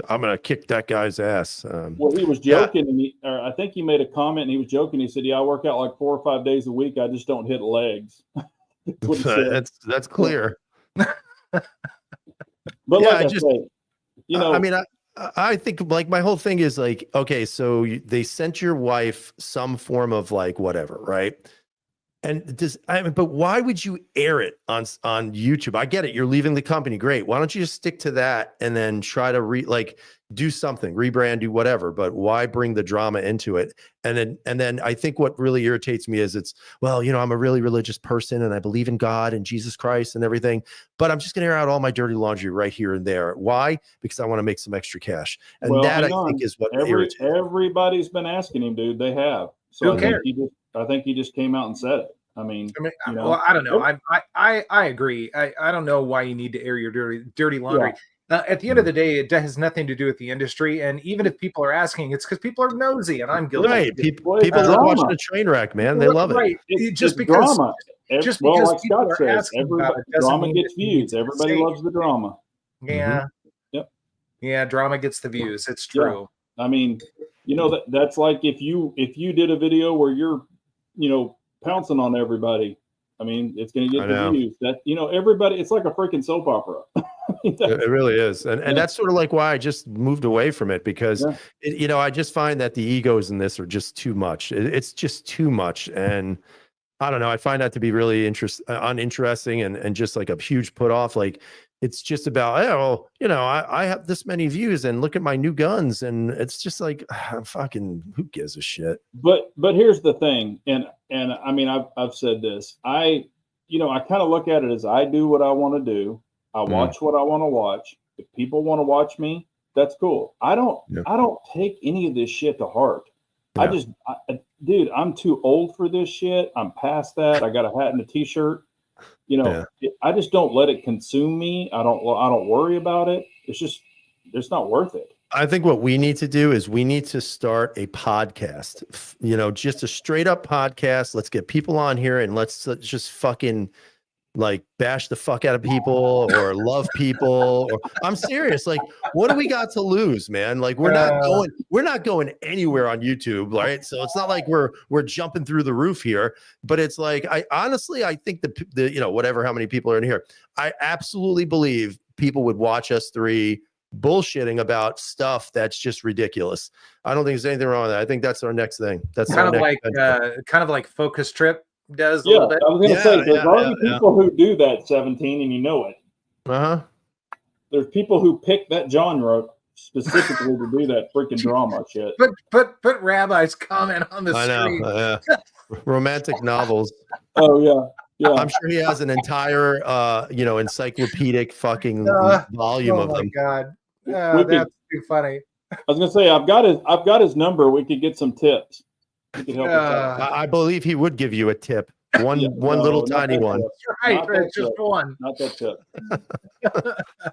I'm gonna kick that guy's ass. Well, he was joking, and I think he made a comment, and he was joking. He said, "Yeah, I work out like 4 or 5 days a week. I just don't hit legs." That's what he said. That's clear. But Yeah, like I say, you know, I mean, I think like my whole thing is like, okay, so they sent your wife some form of like whatever, right? And but why would you air it on YouTube? I get it. You're leaving the company. Great. Why don't you just stick to that and then try to do something, rebrand, do whatever, but why bring the drama into it? And then I think what really irritates me is well, you know, I'm a really religious person and I believe in God and Jesus Christ and everything, but I'm just going to air out all my dirty laundry right here and there. Why? Because I want to make some extra cash. And that I think is what irritates me. Everybody's been asking him, dude. They have. So I think he just came out and said it. I mean, you know, well, I don't know. I agree. I don't know why you need to air your dirty laundry. Yeah. At the end of the day, it has nothing to do with the industry. And even if people are asking, it's because people are nosy, and I'm guilty. Right. People love watching a train wreck, man. They love it. Right. Just because drama. Just because like Scott says, drama gets views. Everybody loves the drama. Yeah. Mm-hmm. Yep. Yeah, drama gets the views. It's true. Yeah. I mean, you know, that's like if you did a video where you're, you know, pouncing on everybody. I mean, it's going to get the views. That, you know, everybody. It's like a freaking soap opera. It really is, and that's sort of like why I just moved away from it, because you know, I just find that the egos in this are just too much. It's just too much, and I don't know. I find that to be really uninteresting and just like a huge put off. Like, it's just about, oh, you know, I have this many views and look at my new guns, and it's just like, fucking, who gives a shit? But here's the thing, and I mean, I've said this. I kind of look at it as I do what I want to do. I watch what I want to watch. If people want to watch me, that's cool. I don't take any of this shit to heart. Yeah. Dude, I'm too old for this shit. I'm past that. I got a hat and a t-shirt. You know, I just don't let it consume me. I don't worry about it. It's not worth it. I think what we need to do is we need to start a podcast, you know, just a straight up podcast. Let's get people on here and let's just fucking like bash the fuck out of people or love people. Or I'm serious. Like, what do we got to lose, man? Like, we're not going anywhere on YouTube, right? So it's not like we're jumping through the roof here, but it's like, I think the you know, whatever, how many people are in here, I absolutely believe people would watch us three bullshitting about stuff that's just ridiculous. I don't think there's anything wrong with that. I think that's our next thing. That's kind of like Focus Trip does a little bit. I was going to say, there's already people who do that, 17, and you know it. There's people who pick that genre specifically to do that freaking drama shit. But Rabbi's comment on the screen. I know. Romantic novels. Oh yeah. Yeah. I'm sure he has an entire, encyclopedic fucking volume Oh of my them. God. We could- That's too funny. I was gonna say I've got his number. We could get some tips. He could help us out. I believe he would give you a tip. One Yeah, little no, not tiny that one. tip. Right, Not that just tip. one. Not that tip.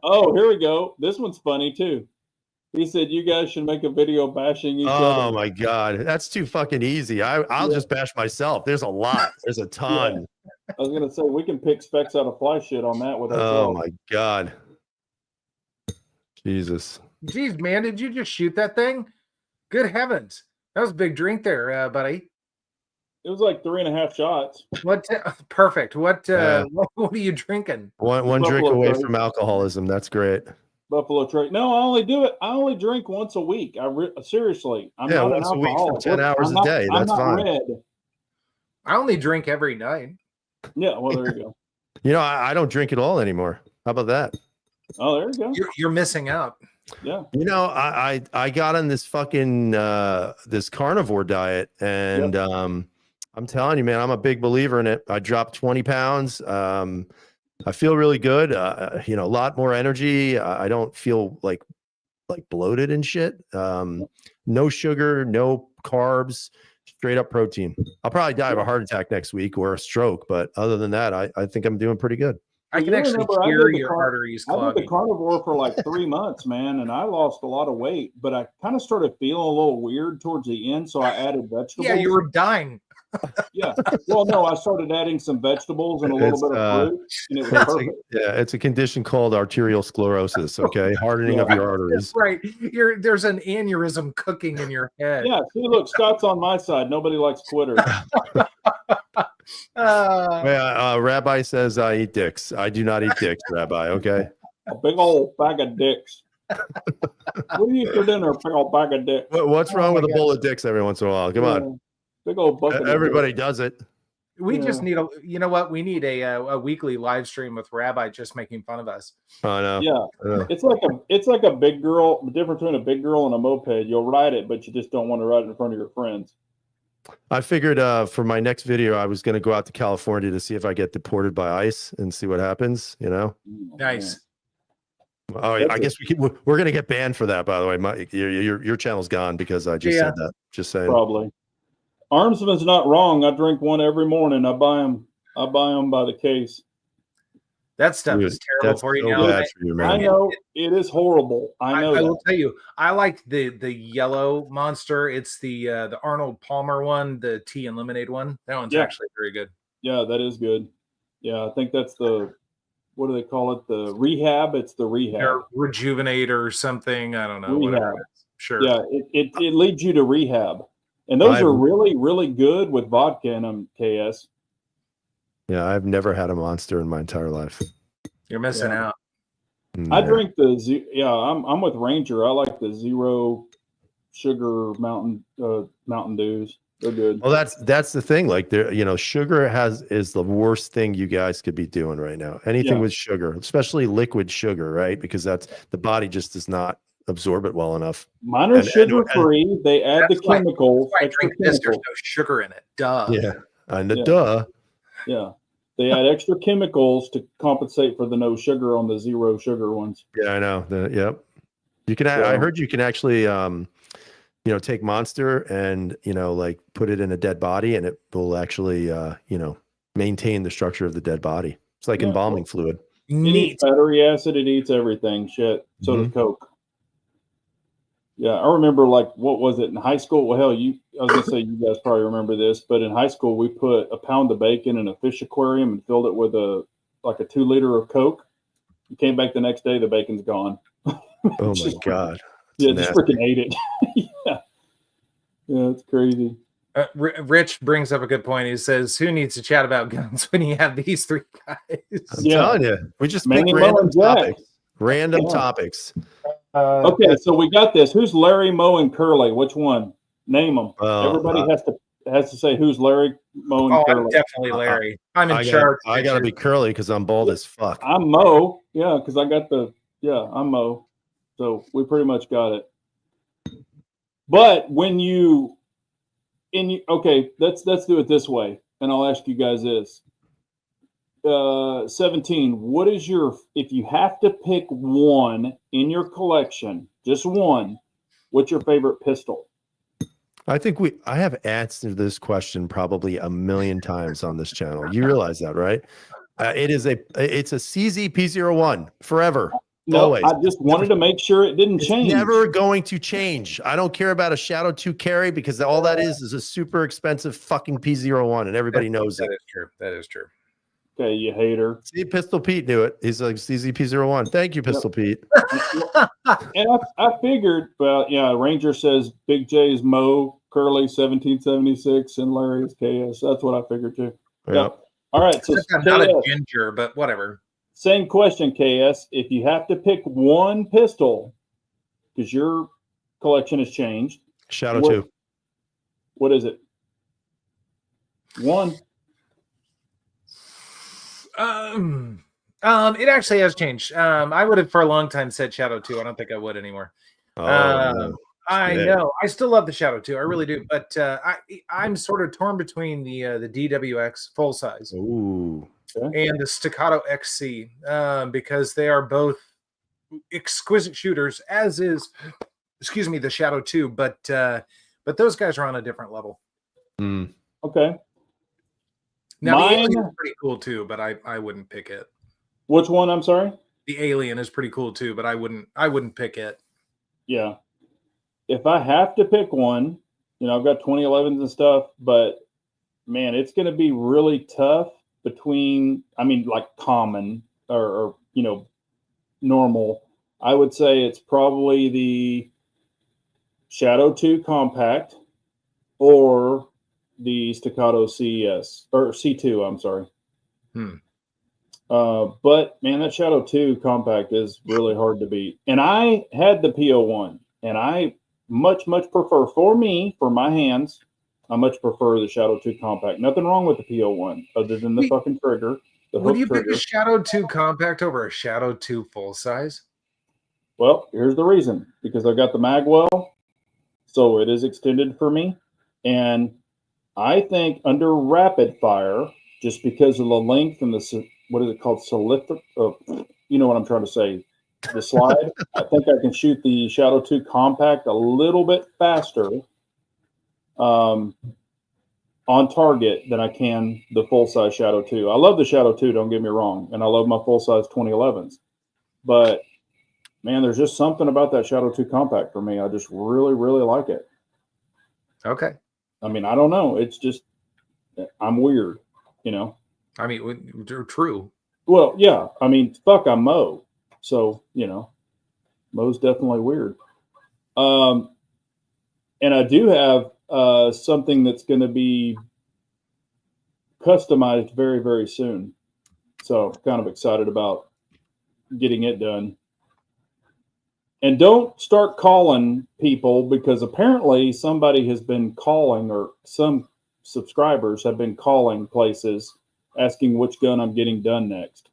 Oh, here we go. This one's funny too. He said you guys should make a video bashing each other. Oh my God, that's too fucking easy. I'll just bash myself. There's a lot. There's a ton. I was gonna say we can pick specks out of fly shit on that with Oh ourselves. my God. Jesus. Geez, man, did you just shoot that thing? Good heavens. That was a big drink there, buddy. It was like 3.5 shots. What? Perfect. What Yeah. what are you drinking? One drink Buffalo away Trace. from alcoholism. That's great. Buffalo Trace. No, I only drink once a week. Seriously. I'm Yeah, not once an a week for alcoholic. 10 hours I'm a not- day. I'm That's not fine. red. I only drink every night. Yeah, well, there you go. You know, I don't drink at all anymore. How about that? Oh, there you go. You're missing out. Yeah. You know, I got on this fucking this carnivore diet, and I'm telling you, man, I'm a big believer in it. I dropped 20 pounds. I feel really good. A lot more energy. I don't feel like bloated and shit. No sugar, no carbs, straight up protein. I'll probably die of a heart attack next week or a stroke, but other than that, I think I'm doing pretty good. I You can actually remember I hear did the your arteries I did the clogging. carnivore for like 3 months, man, and I lost a lot of weight, but I kind of started feeling a little weird towards the end, so I added vegetables. Yeah, you were dying. Yeah. Well, no, I started adding some vegetables and a little bit of fruit, and it was perfect. It's a condition called arterial sclerosis. Okay, hardening of your arteries. Right. There's an aneurysm cooking in your head. Yeah. See, look, Scott's on my side. Nobody likes quitters. Rabbi says I eat dicks. I do not eat dicks, Rabbi. Okay. A big old bag of dicks. What do you eat for dinner? A big old bag of dicks. What's wrong Oh with my a bowl of dicks every once in a while? Come on. Yeah. Big old bucket. of Everybody dicks. does it. We Yeah. just need you know what? We need a weekly live stream with Rabbi just making fun of us. I know. Yeah. It's like a big girl. The difference between a big girl and a moped, you'll ride it, but you just don't want to ride it in front of your friends. I figured for my next video, I was going to go out to California to see if I get deported by ICE and see what happens. You know. Nice. Oh, I guess we're going to get banned for that. By the way, your channel's gone because I just said that. Just saying. Probably. Armsman's not wrong. I drink one every morning. I buy them by the case. That stuff Dude, is terrible that's for you so now. bad for you, man. I know it is horrible. I know. I that. will tell you, I like the yellow monster. It's the Arnold Palmer one, the tea and lemonade one. That one's Yeah. actually very good. Yeah, that is good. Yeah, I think that's the what do they call it? The rehab. It's the rehab. Or rejuvenate or something. I don't know. Rehab. Whatever. It is. Sure. Yeah, it leads you to rehab, and those I've- are really really good with vodka in them. KS. Yeah, I've never had a monster in my entire life. You're missing Yeah. out. I Yeah. drink I'm with Ranger. I like the zero sugar Mountain Dews. They're good. Well, that's the thing. Like sugar is the worst thing you guys could be doing right now. Anything Yeah. with sugar, especially liquid sugar, right? Because that's the body just does not absorb it well enough. Mine are and- sugar free. They add the That's why- chemicals. I extra drink this. There's chemicals. no sugar in it. Duh. Yeah, and Yeah. duh. Yeah. They add extra chemicals to compensate for the no sugar on the zero sugar ones. Yeah, I know. Yep. You can. I So- heard you can actually, take Monster and like put it in a dead body, and it will actually, maintain the structure of the dead body. It's like Yeah. embalming fluid. It Neat. eats battery acid. It eats everything. Shit. So does Coke. Yeah, I remember what was it in high school? Well, hell, I was gonna say you guys probably remember this, but in high school we put a pound of bacon in a fish aquarium and filled it with a 2 liter of Coke. You came back the next day, the bacon's gone. Oh my Just- god. Yeah, It's just nasty. freaking ate it. Yeah, it's crazy. Rich brings up a good point. He says, "Who needs to chat about guns when you have these three guys?" I'm Yeah. telling you, we just pick Manny random Moe and Jack. topics. Random Yeah. topics. Okay, so we got this. Who's Larry, Moe, and Curly? Which one? Name them. Everybody has to say who's Larry, Moe, and Oh, I'm Curly. definitely Larry. I'm in I charge. gotta be curly because I'm bald as fuck. I'm Mo. Yeah, because I got I'm Mo. So we pretty much got it. But okay, let's do it this way, and I'll ask you guys this: 17. What is your, if you have to pick one in your collection, just one, what's your favorite pistol? I think I have answered this question probably a million times on this channel. You realize that, right? It's a CZ P01 forever. No, Always. I just wanted to make sure it didn't It's change. never going to change. I don't care about a Shadow 2 carry because all that is a super expensive fucking P01 and everybody knows it. That is true. That is true. Okay, you hater. See, Pistol Pete knew it. He's like CZ P01. Thank you, Pistol Pete. And I figured, well, yeah, Ranger says Big J's Mo, Curly 1776, and Larry's KS. That's what I figured too. Yeah. All right, so I'm not a KS, ginger, but whatever. same question, KS. If you have to pick one pistol, because your collection has changed, Shadow 2. what is it? One. It actually has changed. I would have for a long time said Shadow 2. I don't think I would anymore. Oh, no. I Shit. know. I still love the Shadow 2. I really do. But I'm sort of torn between the DWX full size Ooh. and the Staccato XC because they are both exquisite shooters, as is, excuse me, the Shadow 2. But those guys are on a different level. Mm. Okay. Now the Mine- Alien is pretty cool too, but I wouldn't pick it. Which one? I'm sorry. The Alien is pretty cool too, but I wouldn't pick it. Yeah. If I have to pick one, I've got 2011s and stuff, but man, it's going to be really tough between, like common or normal. I would say it's probably the Shadow 2 Compact or the Staccato CES or C2. I'm sorry. But man, that Shadow 2 Compact is really hard to beat. And I had the PO1, and I much prefer, for my hands, I much prefer the Shadow 2 Compact. Nothing wrong with the PO1 other than the fucking trigger. Would you pick a Shadow 2 Compact over a Shadow 2 full size? Well, here's the reason. Because I've got the magwell, so it is extended for me. And I think under rapid fire, just because of the length and the, what is it called? You know what I'm trying to say. The slide. I think I can shoot the Shadow 2 Compact a little bit faster on target than I can the full-size Shadow 2. I love the Shadow 2, don't get me wrong, and I love my full-size 2011s. But, man, there's just something about that Shadow 2 Compact for me. I just really like it. Okay. I mean, I don't know. It's just, I'm weird, I mean, true. Well, yeah. I mean, fuck, I'm Mo. So, Mo's definitely weird. And I do have something that's going to be customized very soon. So kind of excited about getting it done. And don't start calling people, because apparently somebody has been calling, or some subscribers have been calling places asking which gun I'm getting done next.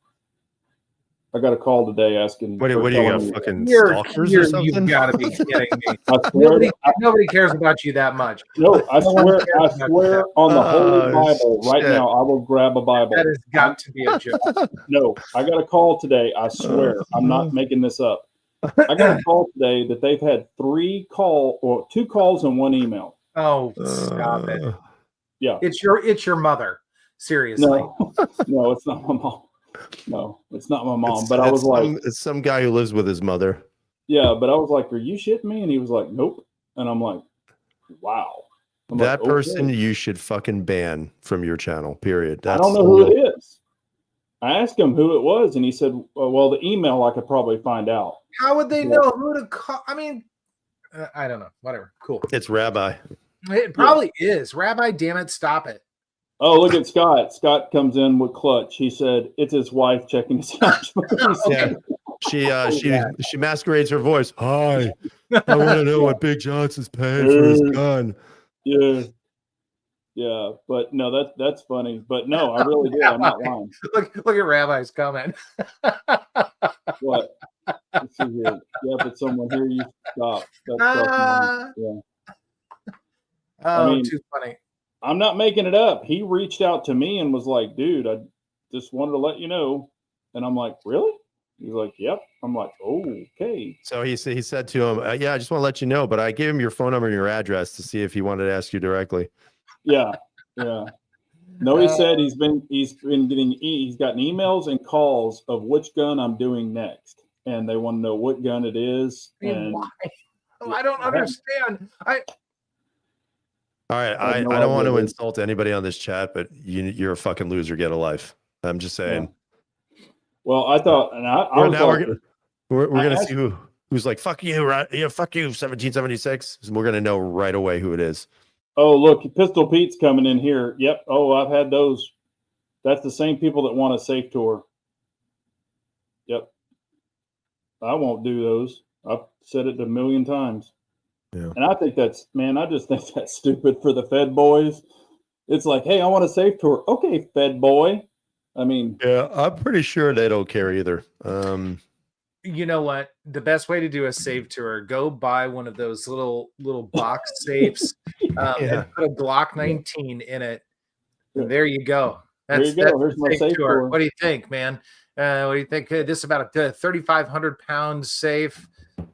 I got a call today asking. What do you got? Fucking You're- stalkers you're- or something? You've got to be kidding me. I swear, Nobody cares about you that much. no, I No one swear, cares I about swear that. on the Holy Oh, Bible right shit. now, I will grab a Bible. That has got to be a joke. No, I got a call today. I swear, I'm not making this up. I got a call today that they've had 2 calls and 1 email. Oh, stop it! Yeah. It's your mother. Seriously. No, it's not my mom. No, it's not my mom. But I was like, it's some guy who lives with his mother. yeah, but I was like, are you shitting me? And he was like, nope. And I'm like, wow. I'm That like, person okay. you should fucking ban from your channel, period. I don't know who it is. I asked him who it was, and he said, well, the email I could probably find out. How would they Yeah. know who to call? I mean, I don't know. Whatever. Cool. It's Rabbi. It probably is. Rabbi, damn it, stop it. Oh, look at Scott. Scott comes in with clutch. He said it's his wife checking his out. Yeah. She masquerades her voice. Hi, I want to know what Big Johnson's paying for his gun. Yeah. Yeah, but no, that's funny. But no, I really did. I'm not lying. Look at Rabbi's comment. What? Let's see here. Yeah, but someone here, you stop. That's Ah. yeah. Oh, I mean- too funny. I'm not making it up. He reached out to me and was like, dude, just wanted to let you know. And I'm like, really? He's like, yep. I'm like, oh, okay. So he said to him, yeah, I just want to let you know, but I gave him your phone number and your address to see if he wanted to ask you directly. Yeah. Yeah. No, he said he's gotten emails and calls of which gun I'm doing next. And they want to know what gun it is. I mean, And why? Oh, I don't understand. All right, I don't want to insult anybody on this chat, but you're a fucking loser. Get a life. I'm just saying. Yeah. Well, I thought, and I was now like, we're gonna see who's like, fuck you, right? Yeah, fuck you, 1776. We're gonna know right away who it is. oh, look, Pistol Pete's coming in here. Yep. Oh, I've had those. That's the same people that want a safe tour. Yep. I won't do those. I've said it a million times. Yeah. And I think I just think that's stupid for the Fed boys. It's like, hey, I want a safe tour. Okay, Fed boy. I mean, yeah, I'm pretty sure they don't care either. You know what? The best way to do a safe tour, go buy one of those little box safes and put a Glock 19 in it. And there you go. That's Here's my safe tour. What do you think, man? What do you think? This is about a 3,500 pound safe.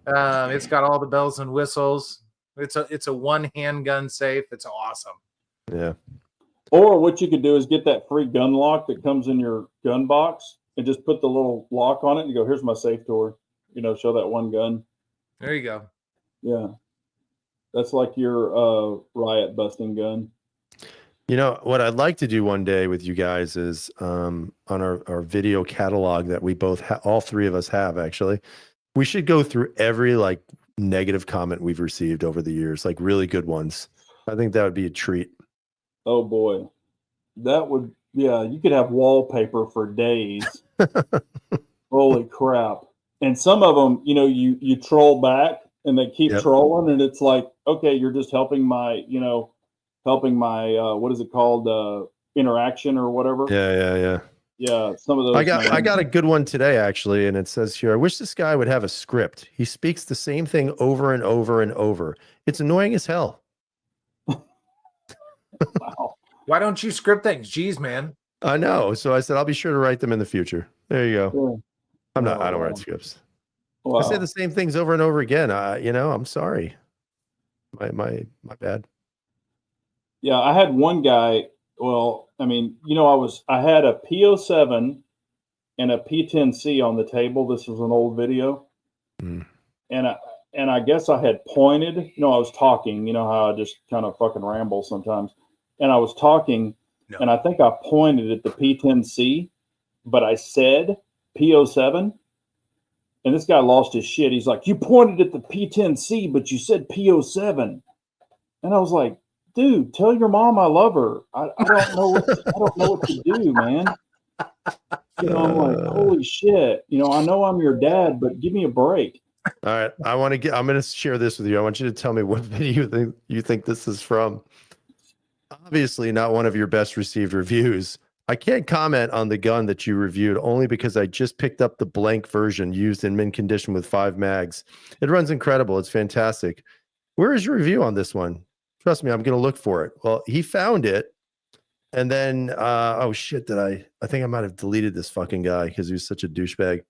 It's got all the bells and whistles. It's a one handgun safe. It's awesome. Yeah. Or what you could do is get that free gun lock that comes in your gun box and just put the little lock on it and go, here's my safe tour. You know, show that one gun. There you go. Yeah. That's like your riot busting gun. You know, what I'd like to do one day with you guys is on our video catalog that we both all three of us have, actually. We should go through every like negative comment we've received over the years, like really good ones. I think that would be a treat. Oh boy. That would, yeah, you could have wallpaper for days. Holy crap. And some of them, you know, you troll back and they keep trolling and it's like, okay, you're just helping my, what is it called? Interaction or whatever. Yeah. Yeah, some of those. I got a good one today, actually, and it says here, I wish this guy would have a script. He speaks the same thing over and over and over. It's annoying as hell. Wow. Why don't you script things? Jeez, man. I know. So I said, I'll be sure to write them in the future. There you go. Yeah. I don't write scripts. Wow. I say the same things over and over again. I'm sorry. My bad. Yeah, I had one guy. Well, I mean, I had a P07 and a P10C on the table. This was an old video. Mm. And I guess I had pointed, I was talking, how I just kind of fucking ramble sometimes. And I was talking and I think I pointed at the P10C, but I said P07. And this guy lost his shit. He's like, you pointed at the P10C, but you said P07. And I was like, dude, tell your mom I love her. I don't know what to do, man. I'm like, holy shit. I know I'm your dad, but give me a break. All right. I'm going to share this with you. I want you to tell me what video you think this is from. Obviously not one of your best received reviews. I can't comment on the gun that you reviewed only because I just picked up the blank version used in mint condition with 5 mags. It runs incredible. It's fantastic. Where is your review on this one? Trust me, I'm going to look for it. Well, he found it. And then, oh shit, I think I might have deleted this fucking guy because he was such a douchebag.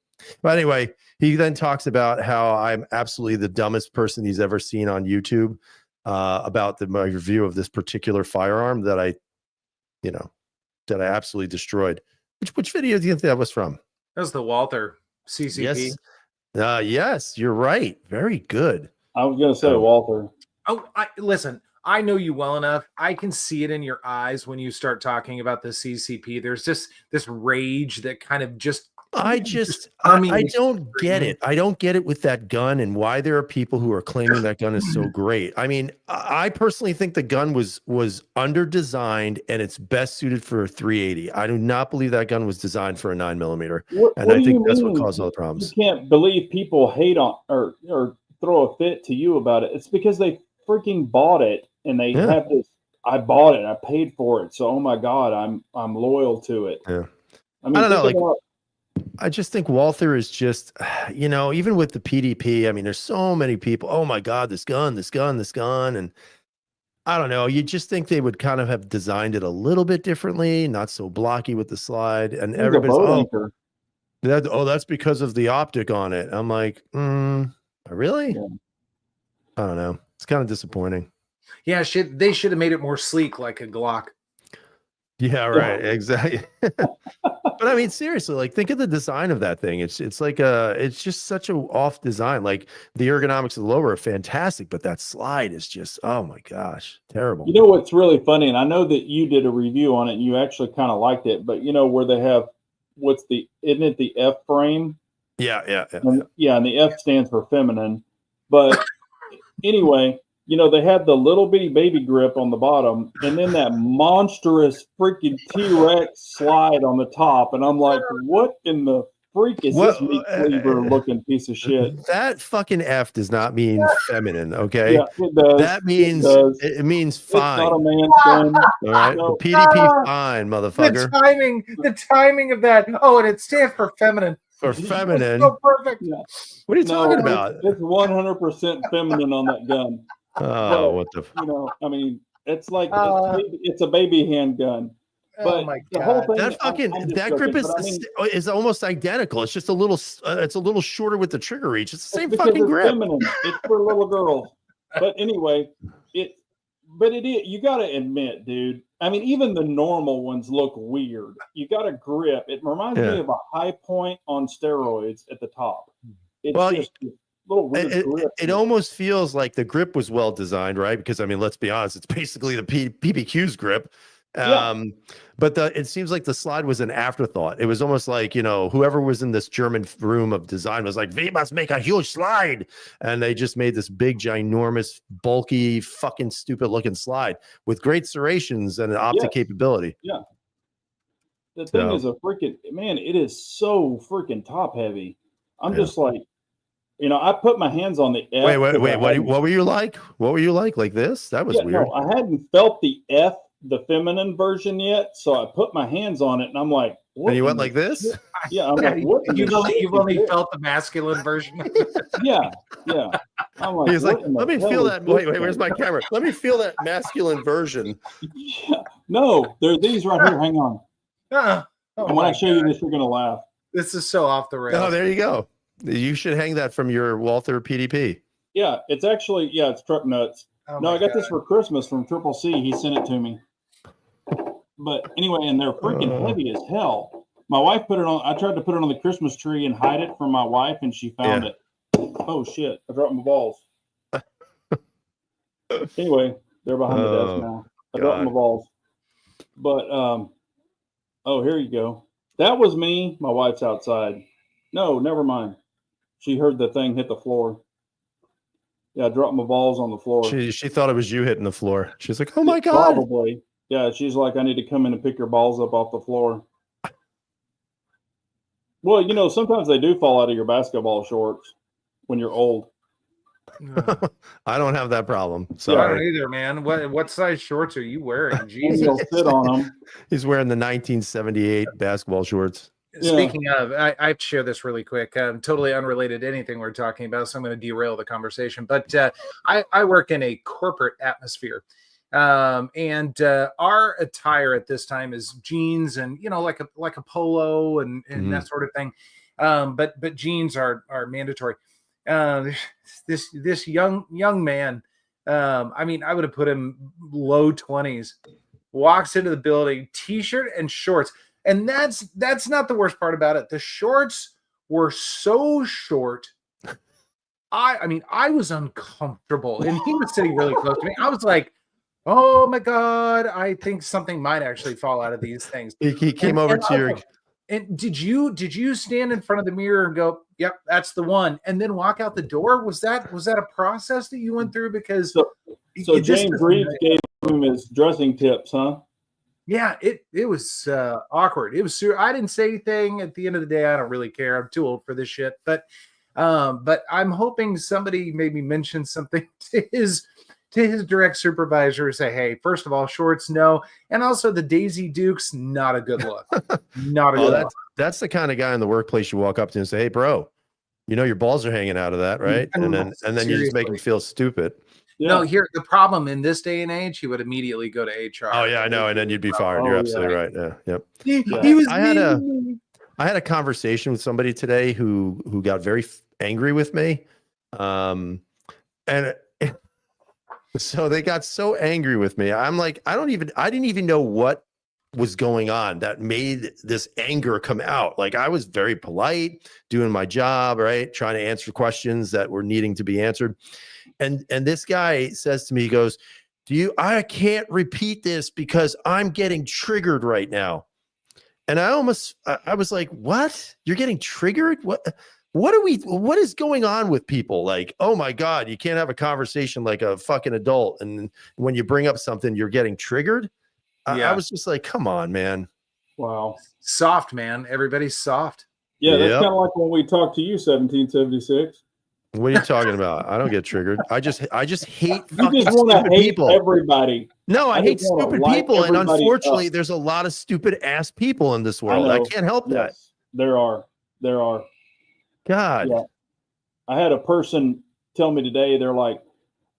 But anyway, he then talks about how I'm absolutely the dumbest person he's ever seen on YouTube about my review of this particular firearm that I absolutely destroyed. Which video do you think that was from? That was the Walther CCP. Yes, yes, you're right. Very good. I was going to say Walther. Oh, listen, I know you well enough. I can see it in your eyes when you start talking about the CCP. There's just this rage that kind of just. I don't get it. I don't get it with that gun and why there are people who are claiming that gun is so great. I mean, I personally think the gun was under designed and it's best suited for a 380. I do not believe that gun was designed for a 9mm. And I think that's what caused all the problems. You can't believe people hate on or throw a fit to you about it. It's because they freaking bought it and they have this. I bought it. I paid for it. So, oh my God, I'm loyal to it. Yeah. I mean, I don't know. I just think Walther is just, even with the PDP, I mean, there's so many people. Oh my God, this gun. And I don't know. You just think they would kind of have designed it a little bit differently, not so blocky with the slide. And It's a everybody's, boat oh, anchor. that's because of the optic on it. I'm like, really? Yeah. I don't know. It's kind of disappointing. Yeah, they should have made it more sleek, like a Glock. Yeah, right. Exactly. But I mean, seriously, like think of the design of that thing. It's like it's just such a off design. Like the ergonomics of the lower are fantastic, but that slide is just, oh my gosh, terrible. You know what's really funny, and I know that you did a review on it and you actually kind of liked it, but you know where they have isn't it the F frame? Yeah. And the F stands for feminine. But anyway, you know, they had the little bitty baby grip on the bottom and then that monstrous freaking T-Rex slide on the top. And I'm like, what in the freak is this meat cleaver looking piece of shit? That fucking F does not mean feminine, okay? Yeah, it does. That means it means fine. It's not a man's gun. All right. No. The PDP fine, motherfucker. The timing of that. Oh, and it stands for feminine. For feminine. So perfect. Yeah. What are you talking about? It's 100% feminine on that gun. Oh, what the? You know, I mean, it's like it's a baby handgun. But oh my the God. whole thing, That grip is almost identical. It's just a little shorter with the trigger reach. It's the same fucking grip. Feminine. It's for little girls. But anyway, it is. You got to admit, dude. I mean, even the normal ones look weird. You got a grip. It reminds me of a High Point on steroids at the top. It's just little weird grip. It almost feels like the grip was well designed, right? Because I mean, let's be honest, it's basically the PPQ's grip. But it seems like the slide was an afterthought. It was almost like, you know, whoever was in this German room of design was like, we must make a huge slide. And they just made this big, ginormous, bulky, fucking stupid looking slide with great serrations and an optic capability. Yeah. The thing is it is so freaking top heavy. I'm just like, you know, I put my hands on the F. Wait. What were you like? What were you like? Like this? That was weird. No, I hadn't felt the F, the feminine version yet. So I put my hands on it and I'm like, what? And you went like this? Yeah. I'm like, what? You've only felt the masculine version. Yeah. I'm like, he's like, let me feel that. Wait, where's my camera? Let me feel that masculine version. Yeah. No, there are these right here. Hang on. And when I show you this, you're going to laugh. This is so off the rails. Oh, there you go. You should hang that from your Walther PDP. Yeah, it's actually, it's truck nuts. I got this for Christmas from Triple C. He sent it to me. But anyway, and they're freaking heavy as hell. My wife put it on. I tried to put it on the Christmas tree and hide it from my wife, and she found it. Oh, shit. I dropped my balls. Anyway, they're behind the desk now. I dropped my balls. But, here you go. That was me. My wife's outside. No, never mind. She heard the thing hit the floor. Yeah, I dropped my balls on the floor. She thought it was you hitting the floor. She's like, oh my God. Probably. Yeah, she's like, I need to come in and pick your balls up off the floor. Well, you know, sometimes they do fall out of your basketball shorts when you're old. I don't have that problem. So I don't either, man. What size shorts are you wearing? Jesus. He'll sit on them. He's wearing the 1978 basketball shorts. Speaking of, I share this really quick. Totally unrelated to anything we're talking about, so I'm going to derail the conversation. But I work in a corporate atmosphere, and our attire at this time is jeans and like a polo and that sort of thing. But jeans are mandatory. This young man, I mean, I would have put him low 20s. Walks into the building, t-shirt and shorts. And that's not the worst part about it. The shorts were so short. I mean, I was uncomfortable, and he was sitting really close to me. I was like, "Oh my God, I think something might actually fall out of these things." He came over to your. And did you stand in front of the mirror and go, "Yep, that's the one," and then walk out the door? Was that a process that you went through? Because so James Reeves gave him his dressing tips, huh? Yeah, it was awkward. It was. I didn't say anything. At the end of the day, I don't really care. I'm too old for this shit. But I'm hoping somebody maybe mentions something to his direct supervisor. Say, hey, first of all, shorts, no, and also the Daisy Dukes, not a good look. Not a good look. That's the kind of guy in the workplace you walk up to and say, hey, bro, you know your balls are hanging out of that, right? And then you just make him feel stupid. Yeah. No, here the problem in this day and age, he would immediately go to HR. Oh yeah, I know, and then you'd be fired. Oh, You're yeah. absolutely right. Yeah, yep. He was I had a- mean to me. I had a conversation with somebody today who got very angry with me, and so they got so angry with me. I'm like, I didn't even know what was going on that made this anger come out. Like I was very polite, doing my job, right, trying to answer questions that were needing to be answered, and this guy says to me, he goes, I can't repeat this because I'm getting triggered right now. And I was like, what? You're getting triggered? What is going on with people? Like, oh my God, you can't have a conversation like a fucking adult. And when you bring up something, you're getting triggered. Yeah. I was just like, come on, man. Wow. Soft, man. Everybody's soft. Yeah, that's Yep. kind of like when we talked to you, 1776. What are you talking about? I don't get triggered. I just hate You fucking just want to stupid hate people. everybody. No, I I hate just wanna stupid light people. And everybody unfortunately, up. there's a lot of stupid ass people in this world. I know. can't help that. Yes, there are. There are. God. Yeah. I had a person tell me today, they're like,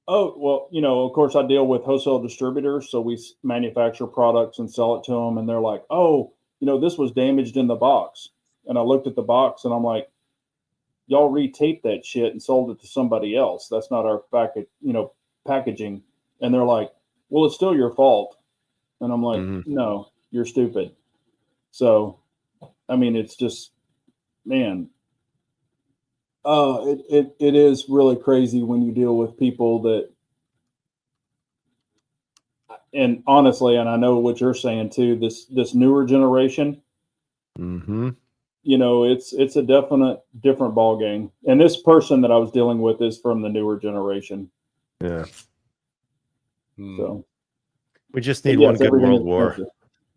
oh, well, of course I deal with wholesale distributors. So we manufacture products and sell it to them. And they're like, oh, this was damaged in the box. And I looked at the box and I'm like, y'all retaped that shit and sold it to somebody else. That's not our packaging. And they're like, well, it's still your fault. And I'm like, no, you're stupid. So, I mean, it's just, man, it is really crazy when you deal with people that, and honestly, and I know what you're saying too, this newer generation, it's a definite different ball game. And this person that I was dealing with is from the newer generation. Yeah. So we just need one good world war.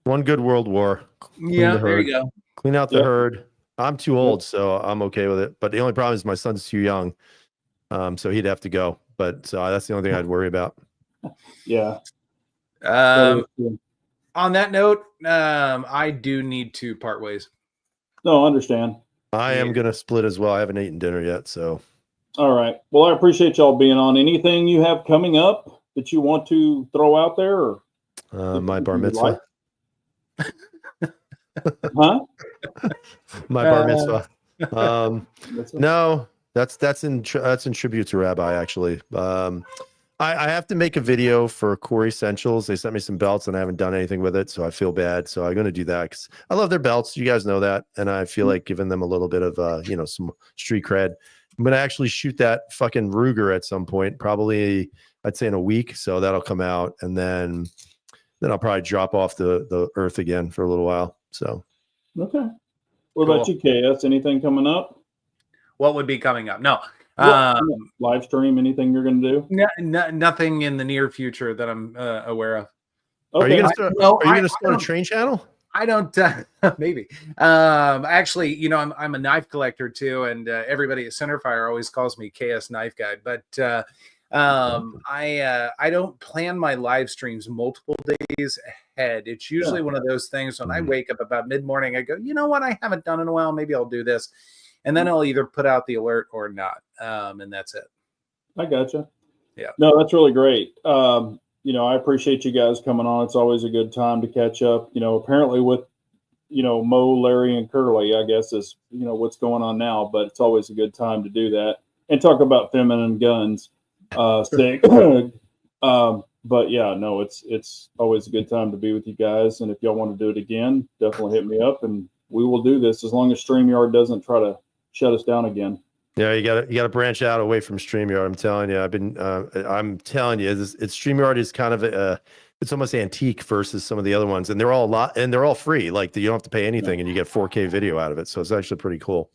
One good world war. Yeah, there you go. Clean out the herd. I'm too old, so I'm okay with it. But the only problem is my son's too young. So he'd have to go. But that's the only thing I'd worry about. Yeah. On that note, I do need to part ways. No, I understand. I am going to split as well. I haven't eaten dinner yet, so. All right. Well, I appreciate y'all being on. Anything you have coming up that you want to throw out there? Or my bar mitzvah. Huh? My bar mitzvah. No, that's in tribute to Rabbi, actually. I have to make a video for Core Essentials. They sent me some belts and I haven't done anything with it, so I feel bad. So I'm going to do that because I love their belts. You guys know that. And I feel like giving them a little bit of, some street cred. I'm going to actually shoot that fucking Ruger at some point, probably, I'd say in a week. So that'll come out. And then I'll probably drop off the earth again for a little while. So. Okay. What about you, KS? Anything coming up? What would be coming up? No. Live stream, anything you're going to do? Nothing in the near future that I'm aware of. Okay. Are you going to start a train channel? I don't. Maybe. Actually, I'm a knife collector too, and everybody at Centerfire always calls me KS Knife Guy. But I don't plan my live streams multiple days ahead. It's usually one of those things when I wake up about mid-morning, I go, you know what? I haven't done in a while. Maybe I'll do this. And then I'll either put out the alert or not. And that's it. I gotcha. Yeah. No, that's really great. I appreciate you guys coming on. It's always a good time to catch up. Apparently with, Mo, Larry, and Curly, I guess is, what's going on now. But it's always a good time to do that and talk about feminine guns. But yeah, no, it's always a good time to be with you guys. And if y'all want to do it again, definitely hit me up and we will do this as long as StreamYard doesn't try to shut us down again. Yeah, you gotta branch out away from StreamYard. I'm telling you, I'm telling you, StreamYard is kind of it's almost antique versus some of the other ones, and they're all free. Like you don't have to pay anything, and you get 4K video out of it. So it's actually pretty cool.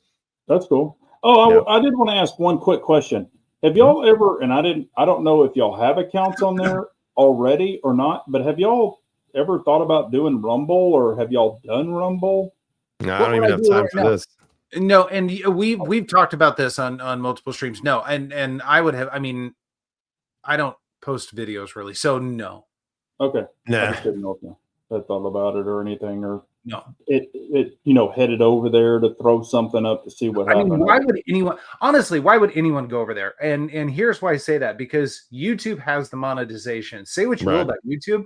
That's cool. Oh, I did want to ask one quick question. Have y'all ever? And I don't know if y'all have accounts on there already or not, but have y'all ever thought about doing Rumble, or have y'all done Rumble? No, I don't even have time for this. No, and we've talked about this on multiple streams. No, and I would have. I mean, I don't post videos really, so no. Okay. Nah. I just didn't know if you had thought about it or anything, or No. it headed over there to throw something up to see what I happened. mean, why would anyone, honestly, why would anyone go over there? And here's why I say that, because YouTube has the monetization. Say what you will Right. about YouTube.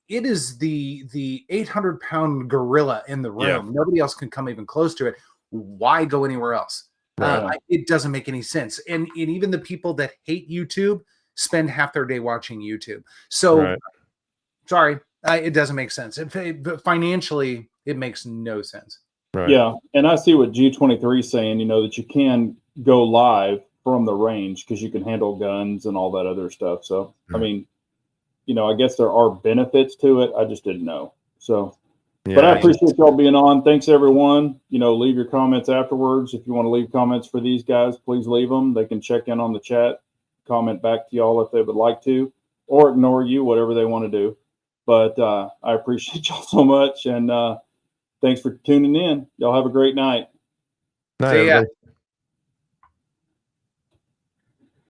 It is the 800-pound gorilla in the room. Yeah. Nobody else can come even close to it. Why go anywhere else? Right. It doesn't make any sense. And even the people that hate YouTube spend half their day watching YouTube. So, Right. sorry, it doesn't make sense. But financially, it makes no sense. Right. Yeah, and I see what G23 is saying, that you can go live from the range because you can handle guns and all that other stuff. So, I mean, I guess there are benefits to it. I just didn't know. So, but I appreciate y'all being on. Thanks, everyone. Leave your comments afterwards. If you want to leave comments for these guys, please leave them. They can check in on the chat, comment back to y'all if they would like to, or ignore you, whatever they want to do. But I appreciate y'all so much. And thanks for tuning in. Y'all have a great night. Night, See ya. everybody.